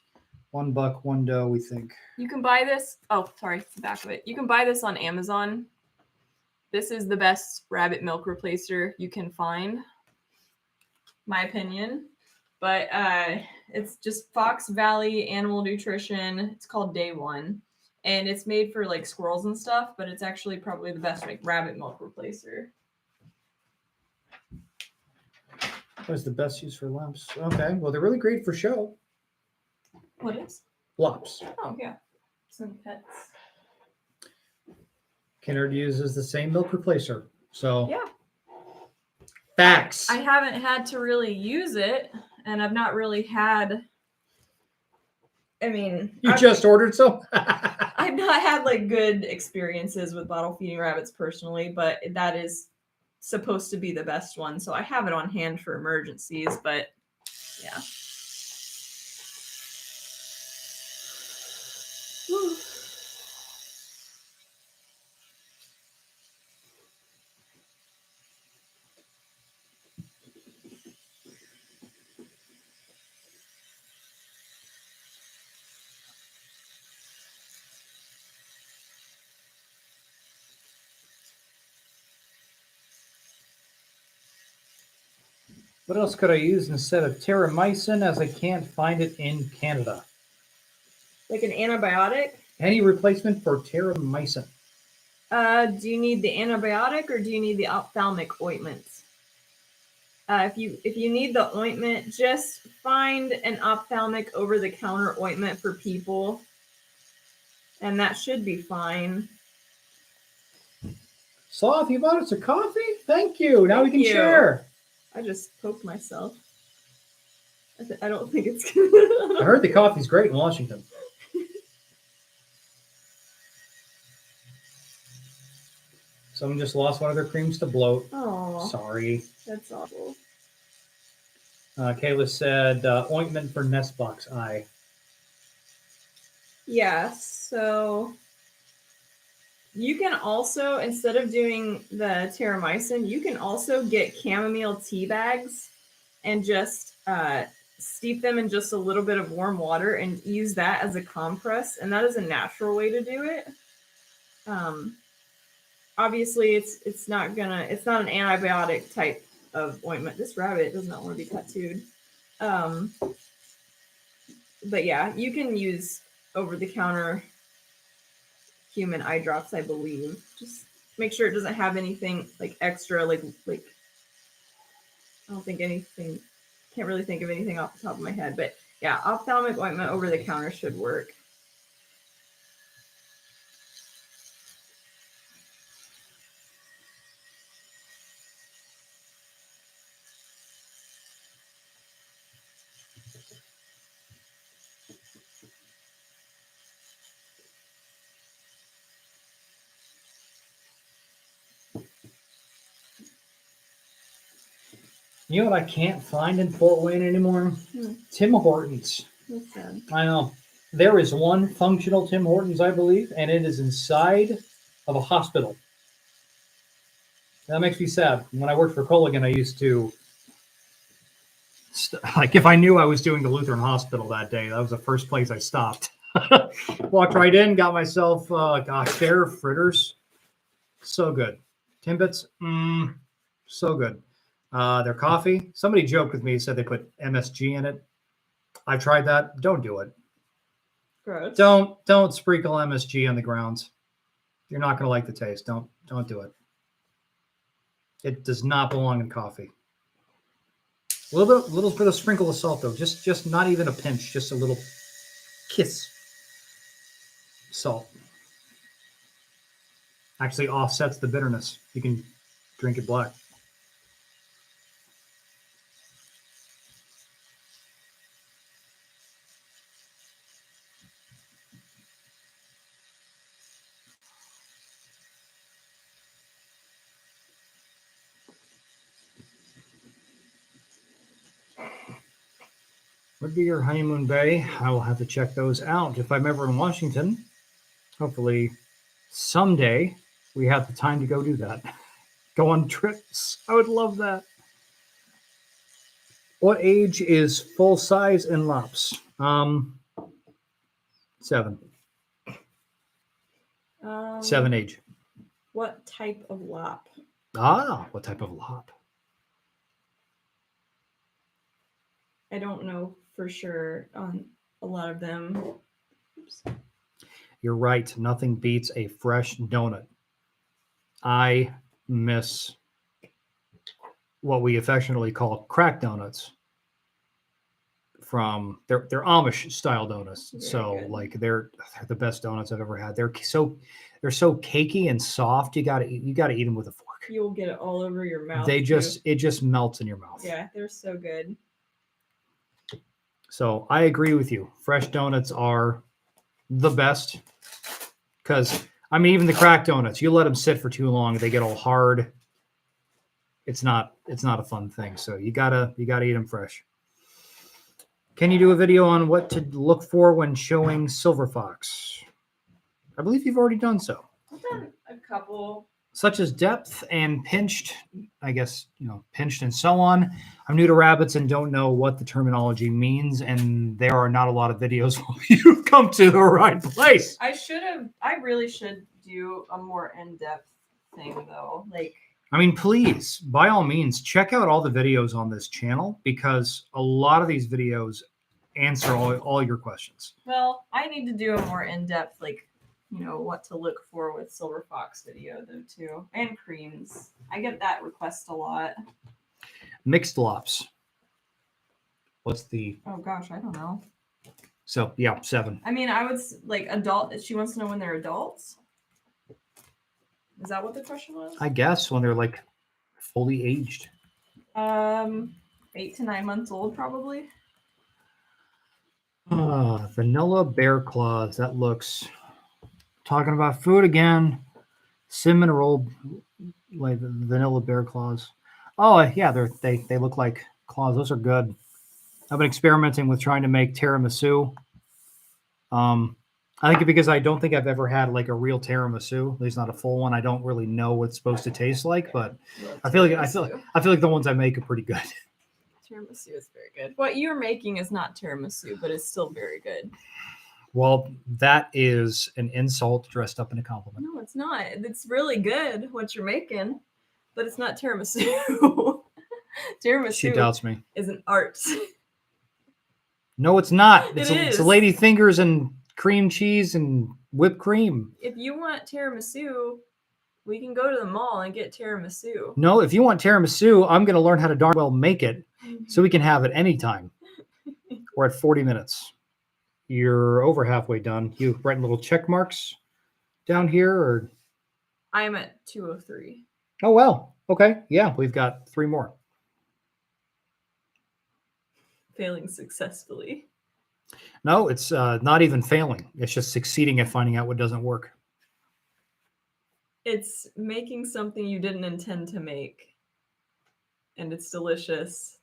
S2: 1 buck, 1 doe, we think.
S1: You can buy this. Oh, sorry, it's the back of it. You can buy this on Amazon. This is the best rabbit milk replacer you can find, my opinion. But it's just Fox Valley Animal Nutrition. It's called Day One. And it's made for like squirrels and stuff, but it's actually probably the best like rabbit milk replacer.
S2: What is the best use for lops? Okay, well, they're really great for show.
S1: What is?
S2: Lops.
S1: Oh, yeah. Some pets.
S2: Kinnard uses the same milk replacer. So,
S1: yeah.
S2: Facts.
S1: I haven't had to really use it, and I've not really had. I mean,
S2: you just ordered some?
S1: I've not had like good experiences with bottle feeding rabbits personally, but that is supposed to be the best one. So I have it on hand for emergencies, but yeah.
S2: What else could I use instead of Jamison, as I can't find it in Canada?
S1: Like an antibiotic?
S2: Any replacement for Jamison?
S1: Do you need the antibiotic or do you need the ophthalmic ointments? If you need the ointment, just find an ophthalmic over-the-counter ointment for people, and that should be fine.
S2: Sloth, you bought us a coffee? Thank you. Now we can share.
S1: I just poked myself. I don't think it's good.
S2: I heard the coffee's great in Washington. Someone just lost one of their creams to bloat.
S1: Oh,
S2: sorry.
S1: That's awful.
S2: Kayla said ointment for nest box eye.
S1: Yeah, so you can also, instead of doing the Jamison, you can also get chamomile tea bags and just steep them in just a little bit of warm water and use that as a compress. And that is a natural way to do it. Obviously, it's not an antibiotic type of ointment. This rabbit does not want to be tattooed. But yeah, you can use over-the-counter human eye drops, I believe. Just make sure it doesn't have anything like extra, like I don't think anything. Can't really think of anything off the top of my head, but yeah, ophthalmic ointment over the counter should work.
S2: You know what I can't find in Fort Wayne anymore? Tim Hortons.
S1: That's sad.
S2: I know. There is one functional Tim Hortons, I believe, and it is inside of a hospital. That makes me sad. When I worked for Culligan, I used to, like, if I knew I was doing the Lutheran Hospital that day, that was the first place I stopped. Walked right in, got myself, their fritters. So good. Timbits, so good. Their coffee. Somebody joked with me, said they put MSG in it. I've tried that. Don't do it.
S1: Gross.
S2: Don't sprinkle MSG on the grounds. You're not going to like the taste. Don't do it. It does not belong in coffee. A little bit of sprinkle of salt though. Just not even a pinch. Just a little kiss. Salt actually offsets the bitterness. You can drink it black. Would be your honeymoon bay. I will have to check those out if I'm ever in Washington. Hopefully someday we have the time to go do that. Go on trips. I would love that. What age is full size in lops? 7. 7 age.
S1: What type of lop?
S2: What type of lop?
S1: I don't know for sure on a lot of them. Oops.
S2: You're right. Nothing beats a fresh donut. I miss what we affectionately call crack donuts. From they're Amish style donuts. So like they're the best donuts I've ever had. They're so cakey and soft. You gotta eat them with a fork.
S1: You'll get it all over your mouth.
S2: It just melts in your mouth.
S1: Yeah, they're so good.
S2: So I agree with you. Fresh donuts are the best because even the crack donuts, you let them sit for too long, they get all hard. It's not a fun thing. So you gotta eat them fresh. Can you do a video on what to look for when showing silver fox? I believe you've already done so.
S1: I've done a couple.
S2: Such as depth and pinched, I guess, pinched and so on. I'm new to rabbits and don't know what the terminology means, and there are not a lot of videos. You've come to the right place.
S1: I really should do a more in-depth thing, though. Like,
S2: I mean, please, by all means, check out all the videos on this channel because a lot of these videos answer all your questions.
S1: Well, I need to do a more in-depth, like, you know, what to look for with Silver Fox video, though, too. And creams. I get that request a lot.
S2: Mixed lops. What's the...
S1: Oh, gosh, I don't know.
S2: So, yeah, 7.
S1: I mean, I would, like, adult... She wants to know when they're adults? Is that what the question was?
S2: I guess when they're, like, fully aged.
S1: 8 to 9 months old, probably.
S2: Vanilla bear claws. That looks... Talking about food again. Cinnamon rolled, like, vanilla bear claws. Oh, yeah, they look like claws. Those are good. I've been experimenting with trying to make tiramisu. I think because I don't think I've ever had like a real tiramisu, at least not a full one. I don't really know what it's supposed to taste like, but I feel like the ones I make are pretty good.
S1: Tiramisu is very good. What you're making is not tiramisu, but it's still very good.
S2: Well, that is an insult dressed up in a compliment.
S1: No, it's not. It's really good what you're making, but it's not tiramisu. Tiramisu
S2: She doubts me.
S1: is an art.
S2: No, it's not. It's
S1: It is.
S2: It's lady fingers and cream cheese and whipped cream.
S1: If you want tiramisu, we can go to the mall and get tiramisu.
S2: No, if you want tiramisu, I'm going to learn how to darn well make it so we can have it anytime. We're at 40 minutes. You're over halfway done. You writing little check marks down here, or?
S1: I'm at 2:03.
S2: Oh, well. Okay. Yeah, we've got 3 more.
S1: Failing successfully.
S2: No, it's not even failing. It's just succeeding at finding out what doesn't work.
S1: It's making something you didn't intend to make, and it's delicious,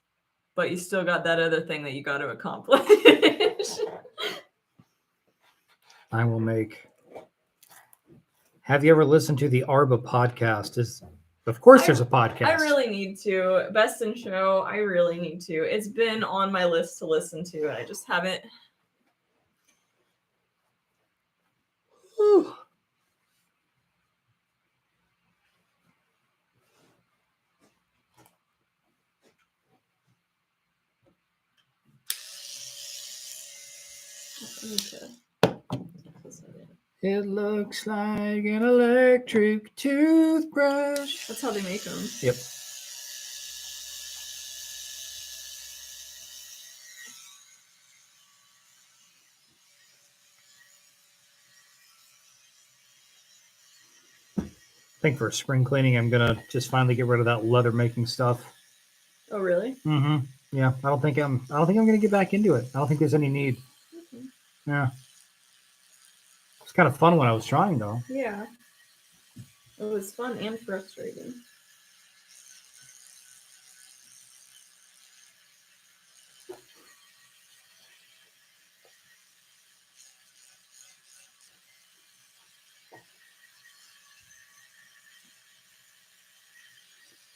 S1: but you still got that other thing that you got to accomplish.
S2: I will make. Have you ever listened to the Arba podcast? Of course, there's a podcast.
S1: I really need to. Best in Show, I really need to. It's been on my list to listen to, and I just haven't.
S2: Whew.
S1: I need to.
S2: It looks like an electric toothbrush.
S1: That's how they make them.
S2: Yep. I think for spring cleaning, I'm gonna just finally get rid of that leather making stuff.
S1: Oh, really?
S2: Mm-hmm. Yeah. I don't think I'm gonna get back into it. I don't think there's any need.
S1: Okay.
S2: Yeah. It's kind of fun when I was trying, though.
S1: Yeah. It was fun and frustrating.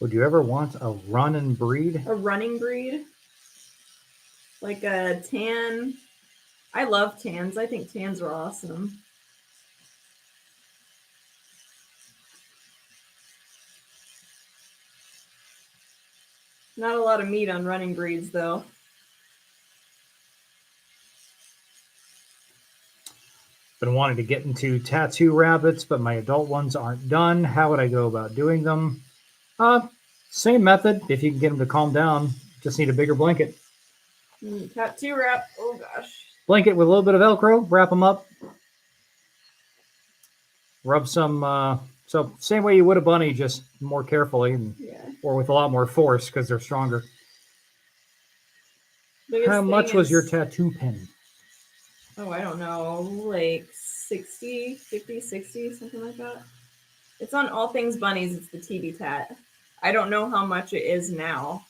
S2: Would you ever want a run and breed?
S1: A running breed? Like a tan. I love tans. I think tans are awesome. Not a lot of meat on running breeds, though.
S2: Been wanting to get into tattoo rabbits, but my adult ones aren't done. How would I go about doing them? Same method. If you can get them to calm down, just need a bigger blanket.
S1: Tattoo wrap. Oh, gosh.
S2: Blanket with a little bit of Velcro. Wrap them up. Rub some. So same way you would a bunny, just more carefully, and, or with a lot more force because they're stronger. How much was your tattoo pen?
S1: Oh, I don't know. Like 60, 50, 60, something like that. It's on All Things Bunnies. It's the TV Tat. I don't know how much it is now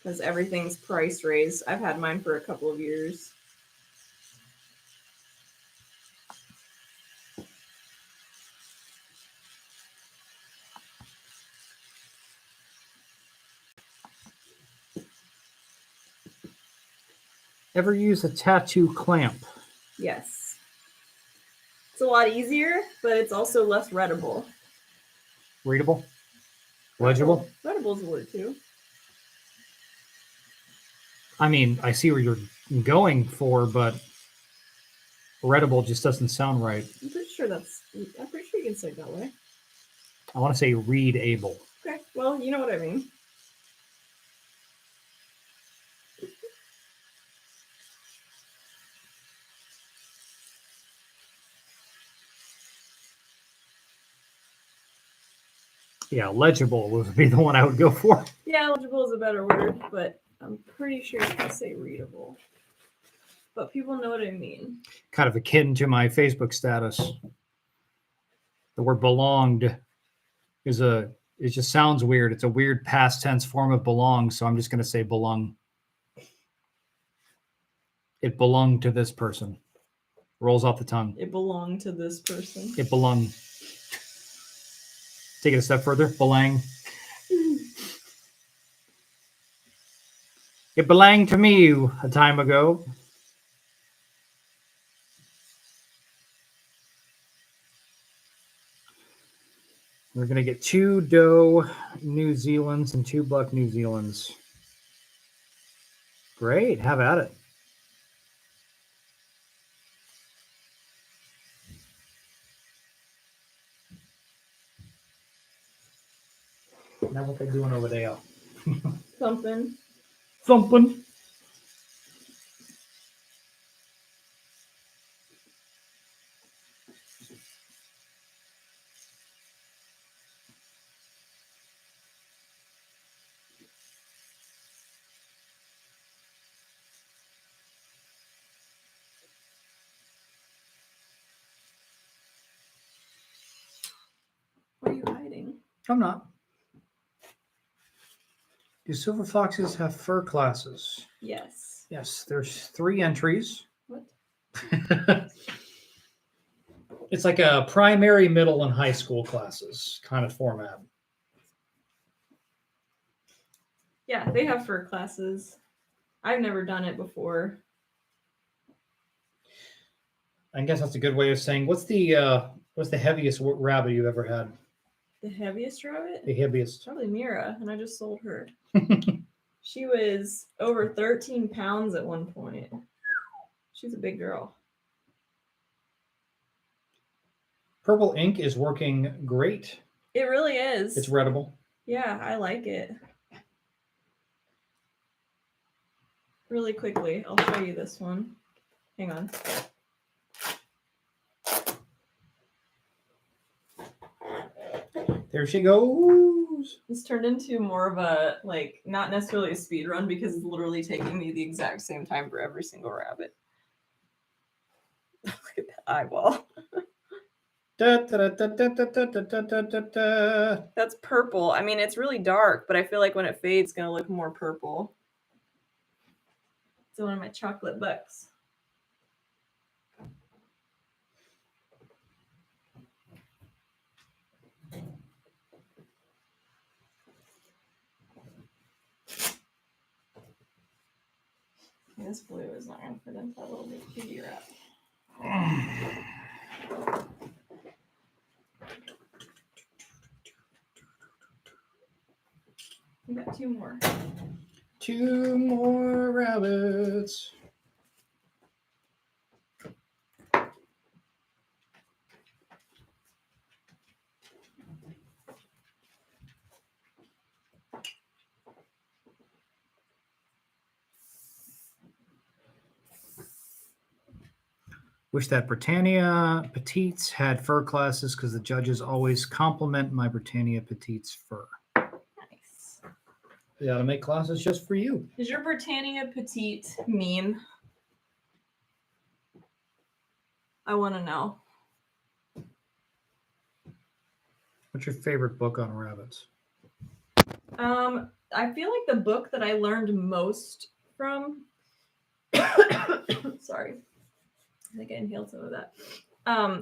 S1: because everything's price raised. I've had mine for a couple of years.
S2: Ever use a tattoo clamp?
S1: Yes. It's a lot easier, but it's also less readable.
S2: Readable? Legible?
S1: Readable's a word too.
S2: I mean, I see where you're going for, but readable just doesn't sound right.
S1: I'm pretty sure you can say it that way.
S2: I want to say readable.
S1: Okay, well, you know what I mean.
S2: Yeah, legible would be the one I would go for.
S1: Yeah, legible is a better word, but I'm pretty sure you can say readable. But people know what I mean.
S2: Kind of akin to my Facebook status. The word belonged it just sounds weird. It's a weird past tense form of belong, so I'm just going to say belong. It belonged to this person. Rolls off the tongue.
S1: It belonged to this person.
S2: It belonged. Take it a step further. Belang. It belonged to me a time ago. We're going to get 2 doe New Zealands and 2 buck New Zealands. Great. Have at it. Now what they doing over there?
S1: Something.
S2: Thumping.
S1: What are you hiding?
S2: I'm not. Do silver foxes have fur classes?
S1: Yes.
S2: Yes, there's 3 entries.
S1: What?
S2: It's like a primary, middle, and high school classes kind of format.
S1: Yeah, they have fur classes. I've never done it before.
S2: I guess that's a good way of saying what's the heaviest rabbit you've ever had?
S1: The heaviest rabbit?
S2: The heaviest.
S1: Probably Mira, and I just sold her. She was over 13 pounds at one point. She's a big girl.
S2: Purple ink is working great.
S1: It really is.
S2: It's readable.
S1: Yeah, I like it. Really quickly, I'll show you this one. Hang on.
S2: There she goes.
S1: It's turned into more of a, like, not necessarily a speed run because it's literally taking me the exact same time for every single rabbit. Look at that eyeball. That's purple. I mean, it's really dark, but I feel like when it fades, it's going to look more purple. It's one of my chocolate bucks. This blue is not going to fit into that little baby wrap. We got 2 more.
S2: 2 more rabbits. Wish that Britannia Petites had fur classes because the judges always compliment my Britannia Petites fur.
S1: Nice.
S2: They ought to make classes just for you.
S1: Is your Britannia Petite mean? I want to know.
S2: What's your favorite book on rabbits?
S1: I feel like the book that I learned most from sorry. I think I inhaled some of that.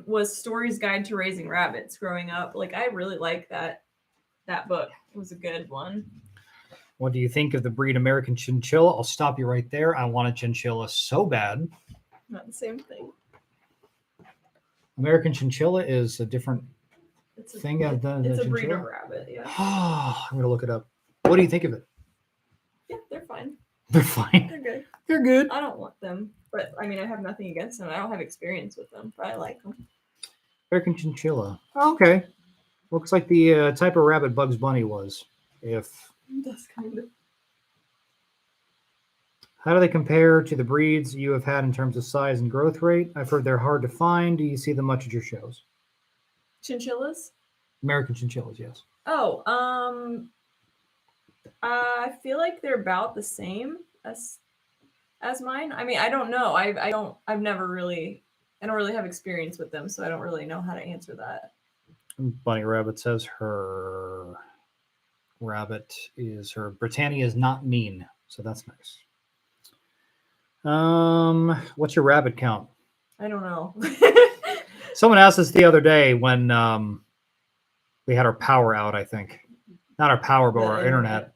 S1: Was Story's Guide to Raising Rabbits growing up. Like, I really like that book. It was a good one.
S2: What do you think of the breed American Chinchilla? I'll stop you right there. I want a chinchilla so bad.
S1: Not the same thing.
S2: American Chinchilla is a different
S1: It's a,
S2: thing I've done.
S1: it's
S2: the
S1: a breed of
S2: chinchilla?
S1: rabbit, yeah.
S2: I'm gonna look it up. What do you think of it?
S1: Yeah, they're fine.
S2: They're fine.
S1: They're good.
S2: They're good.
S1: I don't want them, but I mean, I have nothing against them. I don't have experience with them, but I like them.
S2: American chinchilla. Okay. Looks like the type of rabbit Bugs Bunny was.
S1: That's kind of.
S2: How do they compare to the breeds you have had in terms of size and growth rate? I've heard they're hard to find. Do you see them much at your shows?
S1: Chinchillas?
S2: American chinchillas, yes.
S1: Oh, I feel like they're about the same as mine. I mean, I don't know. I don't really have experience with them, so I don't really know how to answer that.
S2: Bunny Rabbit says her rabbit is her Britannia is not mean, so that's nice. What's your rabbit count?
S1: I don't know.
S2: Someone asked us the other day when we had our power out, I think. Not our power, but our internet.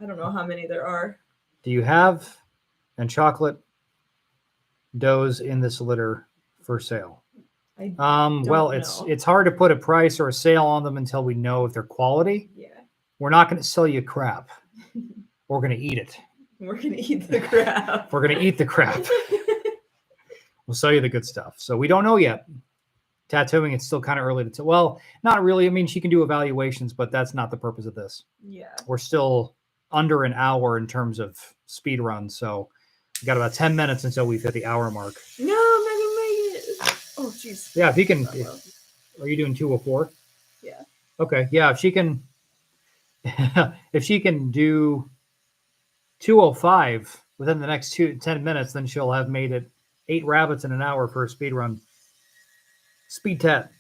S1: I don't know how many there are.
S2: Do you have and chocolate does in this litter for sale? Well, it's hard to put a price or a sale on them until we know if they're quality.
S1: Yeah.
S2: We're not going to sell you crap. We're going to eat it.
S1: We're going to eat the crap.
S2: We're going to eat the crap. We'll sell you the good stuff. So we don't know yet. Tattooing, it's still kind of early to tell. Well, not really. I mean, she can do evaluations, but that's not the purpose of this.
S1: Yeah.
S2: We're still under an hour in terms of speed run. So we got about 10 minutes until we've hit the hour mark.
S1: No, I'm not going to make it. Oh, jeez.
S2: Yeah, if you can. Are you doing 204?
S1: Yeah.
S2: Okay. Yeah, if she can. If she can do 205 within the next 10 minutes, then she'll have made it 8 rabbits in an hour for a speed run. Speed tat.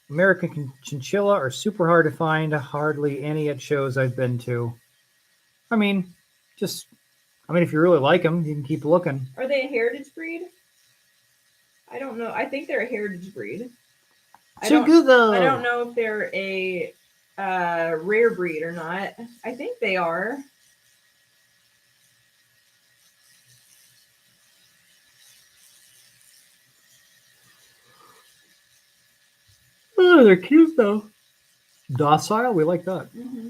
S2: American chinchilla are super hard to find. Hardly any at shows I've been to. I mean, if you really like them, you can keep looking.
S1: Are they a heritage breed? I don't know. I think they're a heritage breed. I don't know if they're a rare breed or not. I think they are.
S2: Oh, they're cute though. Docile, we like that.
S1: Mm-hmm.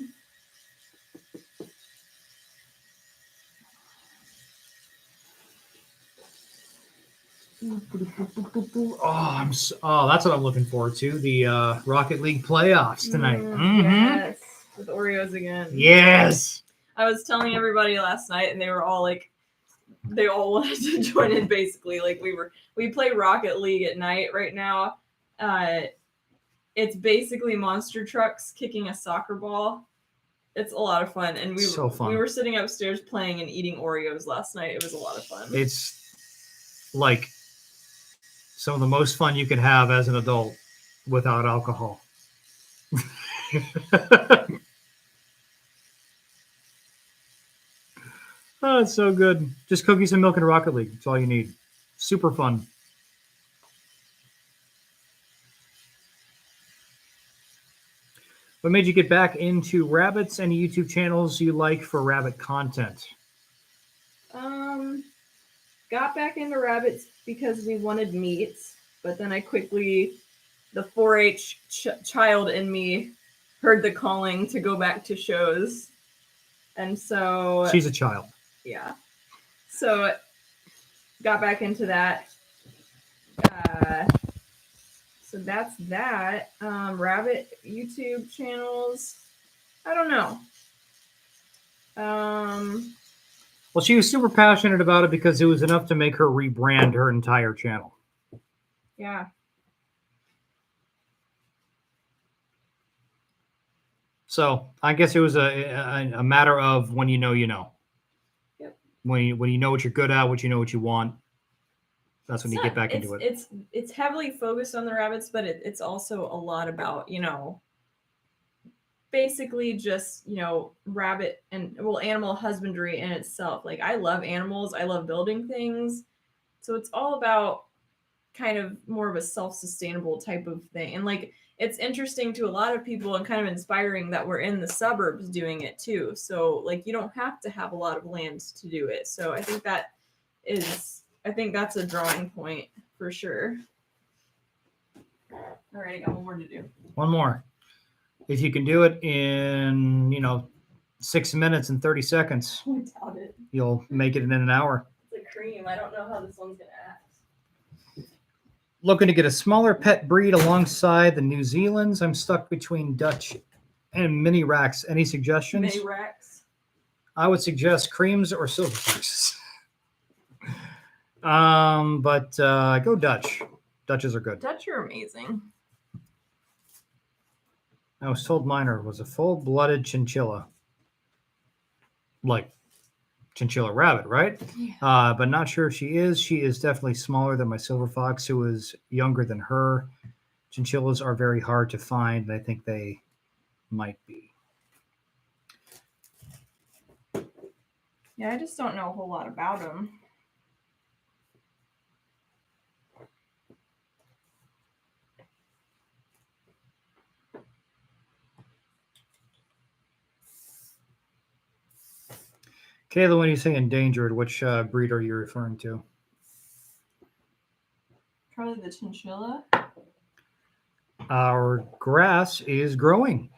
S2: Oh, that's what I'm looking forward to. The Rocket League playoffs tonight.
S1: Yes, with Oreos again.
S2: Yes.
S1: I was telling everybody last night, and they were all like, they all wanted to join in. Basically, like we play Rocket League at night right now. It's basically monster trucks kicking a soccer ball. It's a lot of fun, and we were sitting upstairs playing and eating Oreos last night. It was a lot of fun.
S2: It's like some of the most fun you can have as an adult without alcohol. Oh, it's so good. Just cookies and milk and Rocket League. That's all you need. Super fun. What made you get back into rabbits? Any YouTube channels you like for rabbit content?
S1: Got back into rabbits because we wanted meat, but then I quickly, the 4-H child in me heard the calling to go back to shows. And so...
S2: She's a child.
S1: Yeah. So got back into that. So that's that. Rabbit YouTube channels. I don't know.
S2: Well, she was super passionate about it because it was enough to make her rebrand her entire channel.
S1: Yeah.
S2: So I guess it was a matter of when you know, you know.
S1: Yep.
S2: When you know what you're good at, what you want, that's when you get back into it.
S1: It's heavily focused on the rabbits, but it's also a lot about, basically just, rabbit and animal husbandry in itself. Like, I love animals. I love building things. So it's all about kind of more of a self-sustainable type of thing. And like, it's interesting to a lot of people and kind of inspiring that we're in the suburbs doing it too. So like, you don't have to have a lot of land to do it. So I think that is I think that's a drawing point for sure. All right, I got one more to do.
S2: One more. If you can do it in, 6 minutes and 30 seconds,
S1: I doubt it.
S2: you'll make it in an hour.
S1: It's a cream. I don't know how this one's gonna act.
S2: Looking to get a smaller pet breed alongside the New Zealands. I'm stuck between Dutch and mini racks. Any suggestions?
S1: Mini racks.
S2: I would suggest creams or silver foxes. But go Dutch. Dutches are good.
S1: Dutch are amazing.
S2: I was told mine was a full-blooded chinchilla. Like chinchilla rabbit, right?
S1: Yeah.
S2: But not sure if she is. She is definitely smaller than my silver fox, who is younger than her. Chinchillas are very hard to find, and I think they might be.
S1: Yeah, I just don't know a whole lot about them.
S2: Kayla, when you say endangered, which breed are you referring to?
S1: Probably the chinchilla.
S2: Our grass is growing.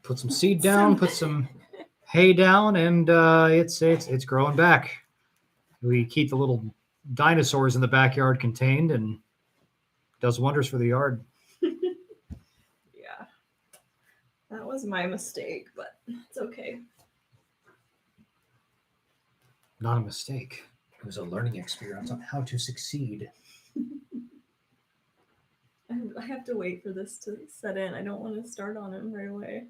S2: Put some seed down, put some hay down, and it's growing back. We keep the little dinosaurs in the backyard contained, and does wonders for the yard.
S1: Yeah, that was my mistake, but it's okay.
S2: Not a mistake. It was a learning experience on how to succeed.
S1: I have to wait for this to set in. I don't want to start on him right away.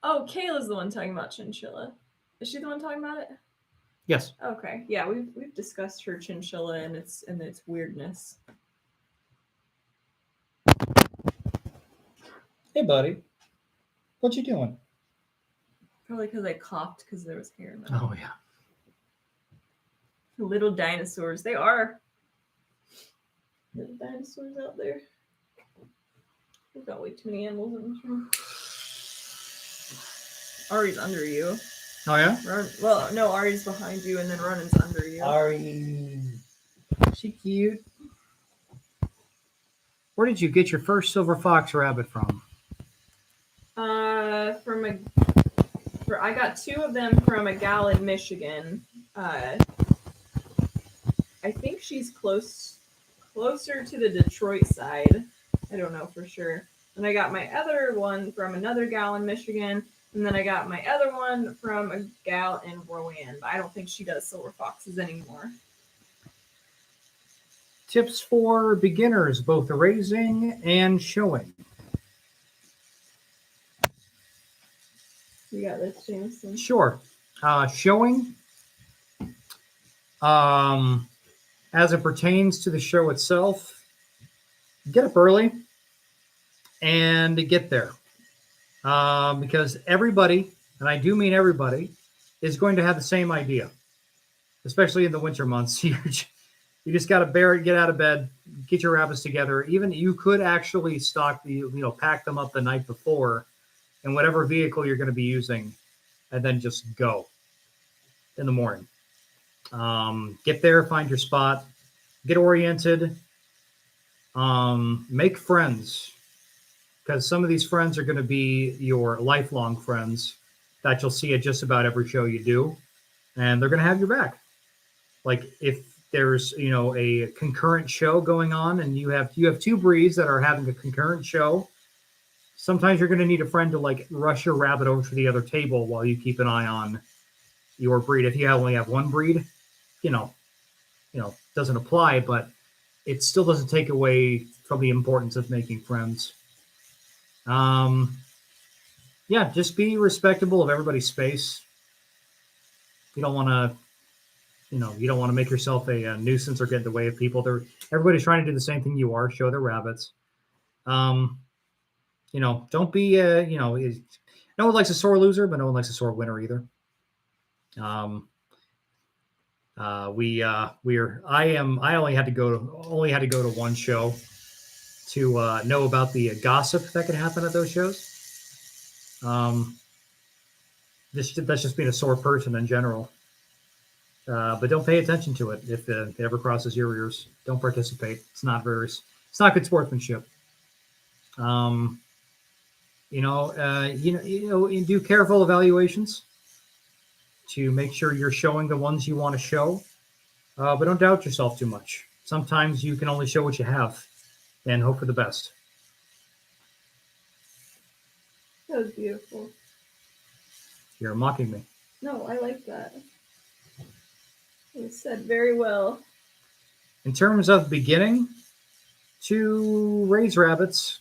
S1: Oh, Kayla's the one talking about chinchilla. Is she the one talking about it?
S2: Yes.
S1: Okay. Yeah, we've discussed her chinchilla and its weirdness.
S2: Hey, buddy. What you doing?
S1: Probably because I coughed because there was hair in them.
S2: Oh, yeah.
S1: Little dinosaurs. They are. Little dinosaurs out there. We've got way too many animals in this room. Ari's under you.
S2: Oh, yeah?
S1: Well, no, Ari's behind you, and then Ronan's under you.
S2: Ari. She cute. Where did you get your first silver fox rabbit from?
S1: I got 2 of them from a gal in Michigan. I think she's closer to the Detroit side. I don't know for sure. And I got my other one from another gal in Michigan. And then I got my other one from a gal in Rowan. But I don't think she does silver foxes anymore.
S2: Tips for beginners, both raising and showing.
S1: You got this, Jamison?
S2: Sure. Showing, as it pertains to the show itself, get up early and get there. Because everybody, and I do mean everybody, is going to have the same idea, especially in the winter months. You just got to get out of bed, get your rabbits together. Even you could actually pack them up the night before in whatever vehicle you're going to be using, and then just go in the morning. Get there, find your spot, get oriented, make friends, because some of these friends are going to be your lifelong friends that you'll see at just about every show you do, and they're going to have your back. Like if there's a concurrent show going on, and you have 2 breeds that are having a concurrent show, sometimes you're going to need a friend to rush your rabbit over to the other table while you keep an eye on your breed. If you only have 1 breed, doesn't apply, but it still doesn't take away from the importance of making friends. Just be respectable of everybody's space. You don't want to make yourself a nuisance or get in the way of people. Everybody's trying to do the same thing you are, show their rabbits. Don't be no one likes a sore loser, but no one likes a sore winner either. I only had to go to 1 show, to know about the gossip that can happen at those shows. That's just being a sore person in general. But don't pay attention to it if it ever crosses your ears. Don't participate. It's not good sportsmanship. You do careful evaluations to make sure you're showing the ones you want to show. But don't doubt yourself too much. Sometimes you can only show what you have and hope for the best.
S1: That was beautiful.
S2: You're mocking me.
S1: No, I like that. It was said very well.
S2: In terms of beginning to raise rabbits,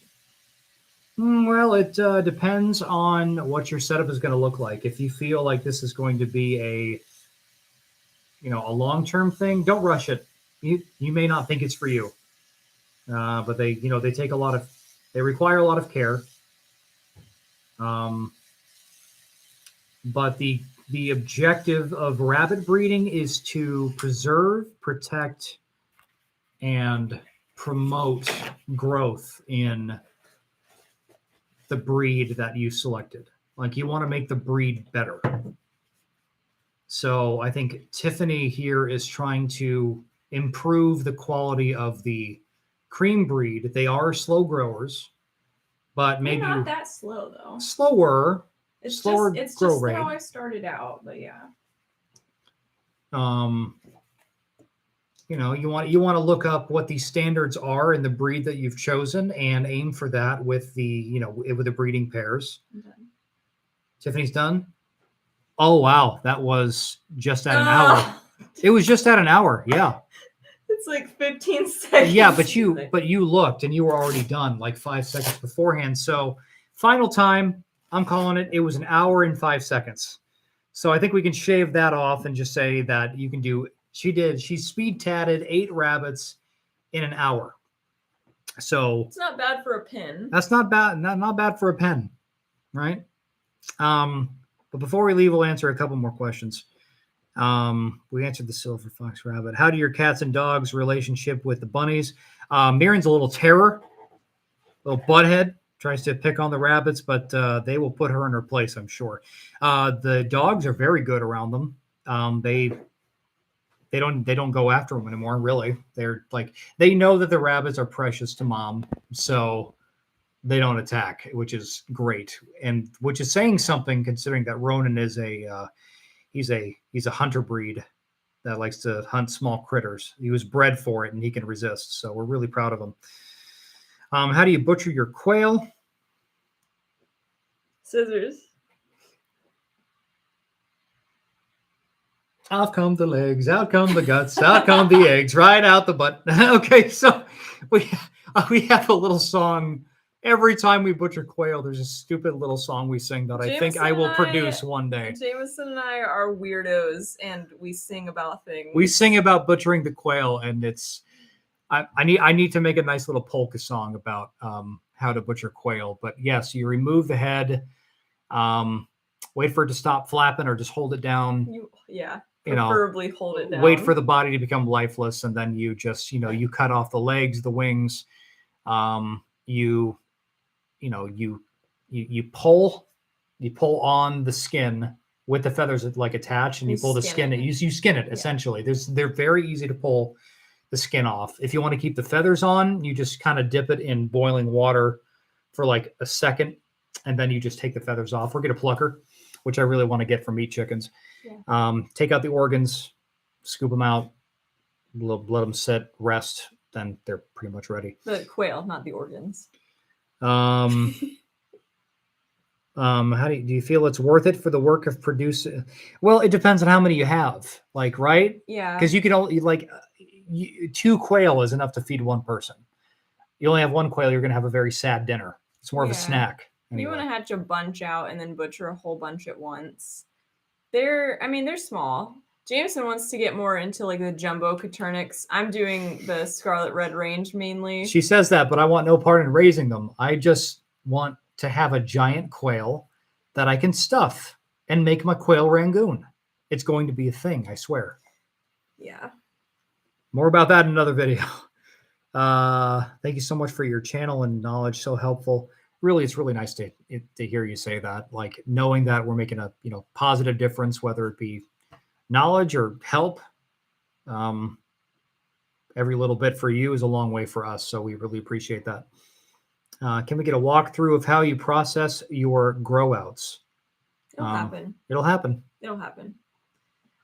S2: well, it depends on what your setup is going to look like. If you feel like this is going to be a long-term thing, don't rush it. You may not think it's for you, but they require a lot of care. But the objective of rabbit breeding is to preserve, protect, and promote growth in the breed that you selected. Like, you want to make the breed better. So I think Tiffany here is trying to improve the quality of the Creme breed. They are slow growers, but maybe
S1: not that slow though.
S2: Slower.
S1: It's
S2: slower
S1: just
S2: grow rate.
S1: how I started out, but yeah.
S2: You want to look up what the standards are in the breed that you've chosen and aim for that with the breeding pairs.
S1: I'm done.
S2: Tiffany's done. Oh wow, that was just at an hour. It was just at an hour. Yeah.
S1: It's like 15 seconds.
S2: Yeah, but you looked and you were already done like 5 seconds beforehand. So final time, I'm calling it. It was an hour and 5 seconds. So I think we can shave that off and just say that you can do. She speed tatted 8 rabbits in an hour. So
S1: it's not bad for a pin.
S2: That's not bad. Not bad for a pen, right? But before we leave, we'll answer a couple more questions. We answered the silver fox rabbit. How do your cats and dogs relationship with the bunnies? Mirren's a little terror, little butthead, tries to pick on the rabbits, but they will put her in her place, I'm sure. The dogs are very good around them. They don't go after them anymore, really. They're like, they know that the rabbits are precious to mom, so they don't attack, which is great, and which is saying something considering that Ronan is he's a hunter breed that likes to hunt small critters. He was bred for it and he can resist. So we're really proud of him. How do you butcher your quail?
S1: Scissors.
S2: Out come the legs, out come the guts, out come the eggs, right out the butt. Okay, so we have a little song. Every time we butcher quail, there's a stupid little song we sing that I think I will produce one day.
S1: Jamison and I are weirdos, and we sing about things.
S2: We sing about butchering the quail, and it's I need to make a nice little polka song about how to butcher quail. But yes, you remove the head, wait for it to stop flapping, or just hold it down. Preferably hold it down. Wait for the body to become lifeless, and then you just you cut off the legs, the wings. You pull on the skin with the feathers like attached, and you pull the skin. You skin it essentially. They're very easy to pull the skin off. If you want to keep the feathers on, you just kind of dip it in boiling water for like a second, and then you just take the feathers off, or get a plucker, which I really want to get for meat chickens. Yeah. Take out the organs, scoop them out, let them sit, rest, then they're pretty much ready.
S1: The quail, not the organs.
S2: How do you feel it's worth it for the work of producing? Well, it depends on how many you have, like, right?
S1: Yeah.
S2: Because you can only 2 quail is enough to feed one person. You only have 1 quail, you're going to have a very sad dinner. It's more of a snack. Anyway.
S1: You want to hatch a bunch out and then butcher a whole bunch at once. They're small. Jamison wants to get more into like the jumbo Caturnix. I'm doing the Scarlet Red range mainly.
S2: She says that, but I want no part in raising them. I just want to have a giant quail that I can stuff and make my quail rangoon. It's going to be a thing, I swear.
S1: Yeah.
S2: More about that in another video. Thank you so much for your channel and knowledge. So helpful. Really, it's really nice to hear you say that. Like knowing that we're making a positive difference, whether it be knowledge or help. Every little bit for you is a long way for us. So we really appreciate that. Can we get a walkthrough of how you process your grow outs?
S1: It'll happen.
S2: It'll happen.
S1: It'll happen.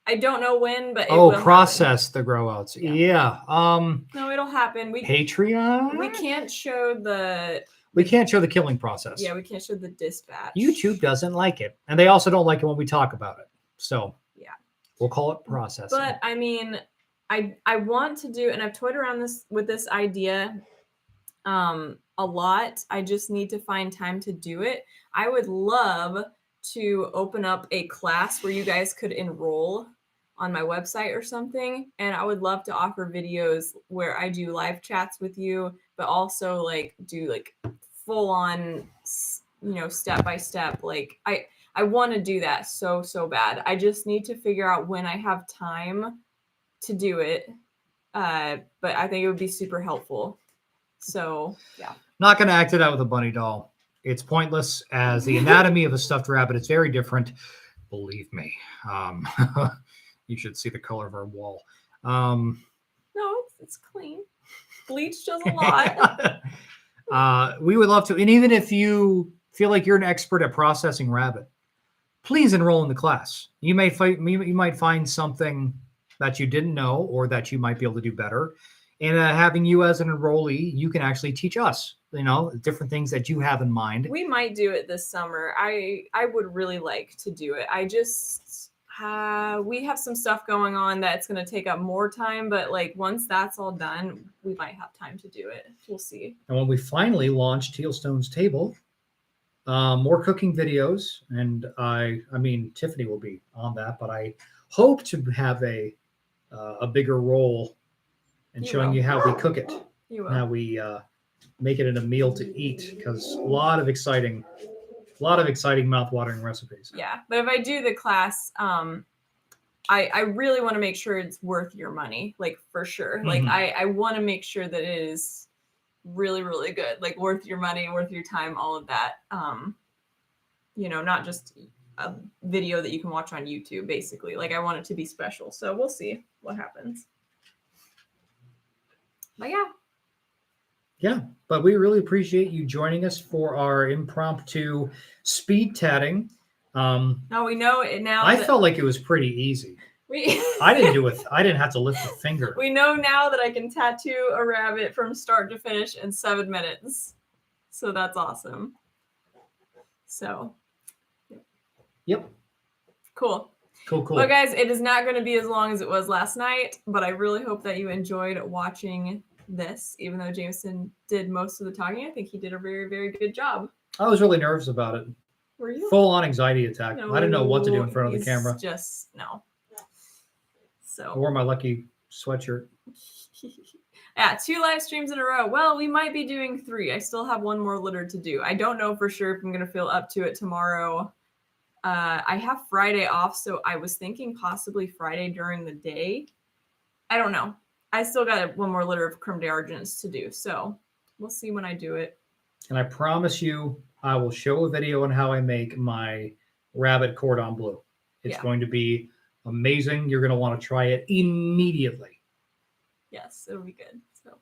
S1: I don't know when, but it will
S2: process
S1: happen.
S2: The grow outs. Yeah.
S1: No, it'll happen.
S2: Patreon.
S1: We can't show the.
S2: We can't show the killing process.
S1: Yeah, we can't show the dispatch.
S2: YouTube doesn't like it, and they also don't like it when we talk about it. So
S1: yeah,
S2: we'll call it processing.
S1: But I mean, I want to do, and I've toyed around with this idea a lot. I just need to find time to do it. I would love to open up a class where you guys could enroll on my website or something, and I would love to offer videos where I do live chats with you, but also like do like full on step by step. Like I want to do that so bad. I just need to figure out when I have time to do it, but I think it would be super helpful. So yeah,
S2: not going to act it out with a bunny doll. It's pointless, as the anatomy of a stuffed rabbit is very different. Believe me. You should see the color of our wall.
S1: No, it's clean. Bleach does a lot.
S2: We would love to, and even if you feel like you're an expert at processing rabbit, please enroll in the class. You might find something that you didn't know, or that you might be able to do better. And having you as an enrollee, you can actually teach us, different things that you have in mind.
S1: We might do it this summer. I would really like to do it. I just, we have some stuff going on that's going to take up more time, but like once that's all done, we might have time to do it. We'll see.
S2: And when we finally launch Teal Stone's Table, more cooking videos, and I mean, Tiffany will be on that, but I hope to have a bigger role in showing you how we cook it, how we make it in a meal to eat, because a lot of exciting mouth-watering recipes.
S1: Yeah, but if I do the class, I really want to make sure it's worth your money, like for sure. Like I want to make sure that it is really, really good, like worth your money, worth your time, all of that. Not just a video that you can watch on YouTube, basically. Like I want it to be special. So we'll see what happens. But
S2: yeah, but we really appreciate you joining us for our impromptu speed tatting.
S1: Now we know it now.
S2: I felt like it was pretty easy. I didn't have to lift a finger.
S1: We know now that I can tattoo a rabbit from start to finish in 7 minutes. So that's awesome. So.
S2: Yep.
S1: Cool.
S2: Cool.
S1: Well, guys, it is not going to be as long as it was last night, but I really hope that you enjoyed watching this, even though Jamison did most of the talking. I think he did a very, very good job.
S2: I was really nervous about it.
S1: Were you?
S2: Full on anxiety attack. No, I didn't know what to do in front of the camera.
S1: So
S2: I wore my lucky sweatshirt.
S1: Yeah, 2 live streams in a row. Well, we might be doing 3. I still have 1 more litter to do. I don't know for sure if I'm going to feel up to it tomorrow. I have Friday off, so I was thinking possibly Friday during the day. I don't know. I still got 1 more litter of Creme d'Argents to do, so we'll see when I do it.
S2: And I promise you, I will show a video on how I make my rabbit cordon bleu. It's going to be amazing. You're going to want to try it immediately.
S1: Yes, it'll be good. So,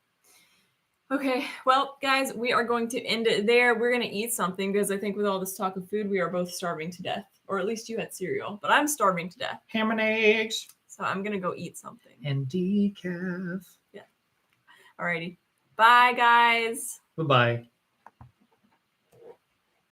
S1: okay, well, guys, we are going to end it there. We're going to eat something because I think with all this talk of food, we are both starving to death. Or at least you had cereal, but I'm starving to death.
S2: Ham and eggs.
S1: So I'm going to go eat something.
S2: And decaf.
S1: Yeah. Alrighty. Bye, guys.
S2: Bye-bye.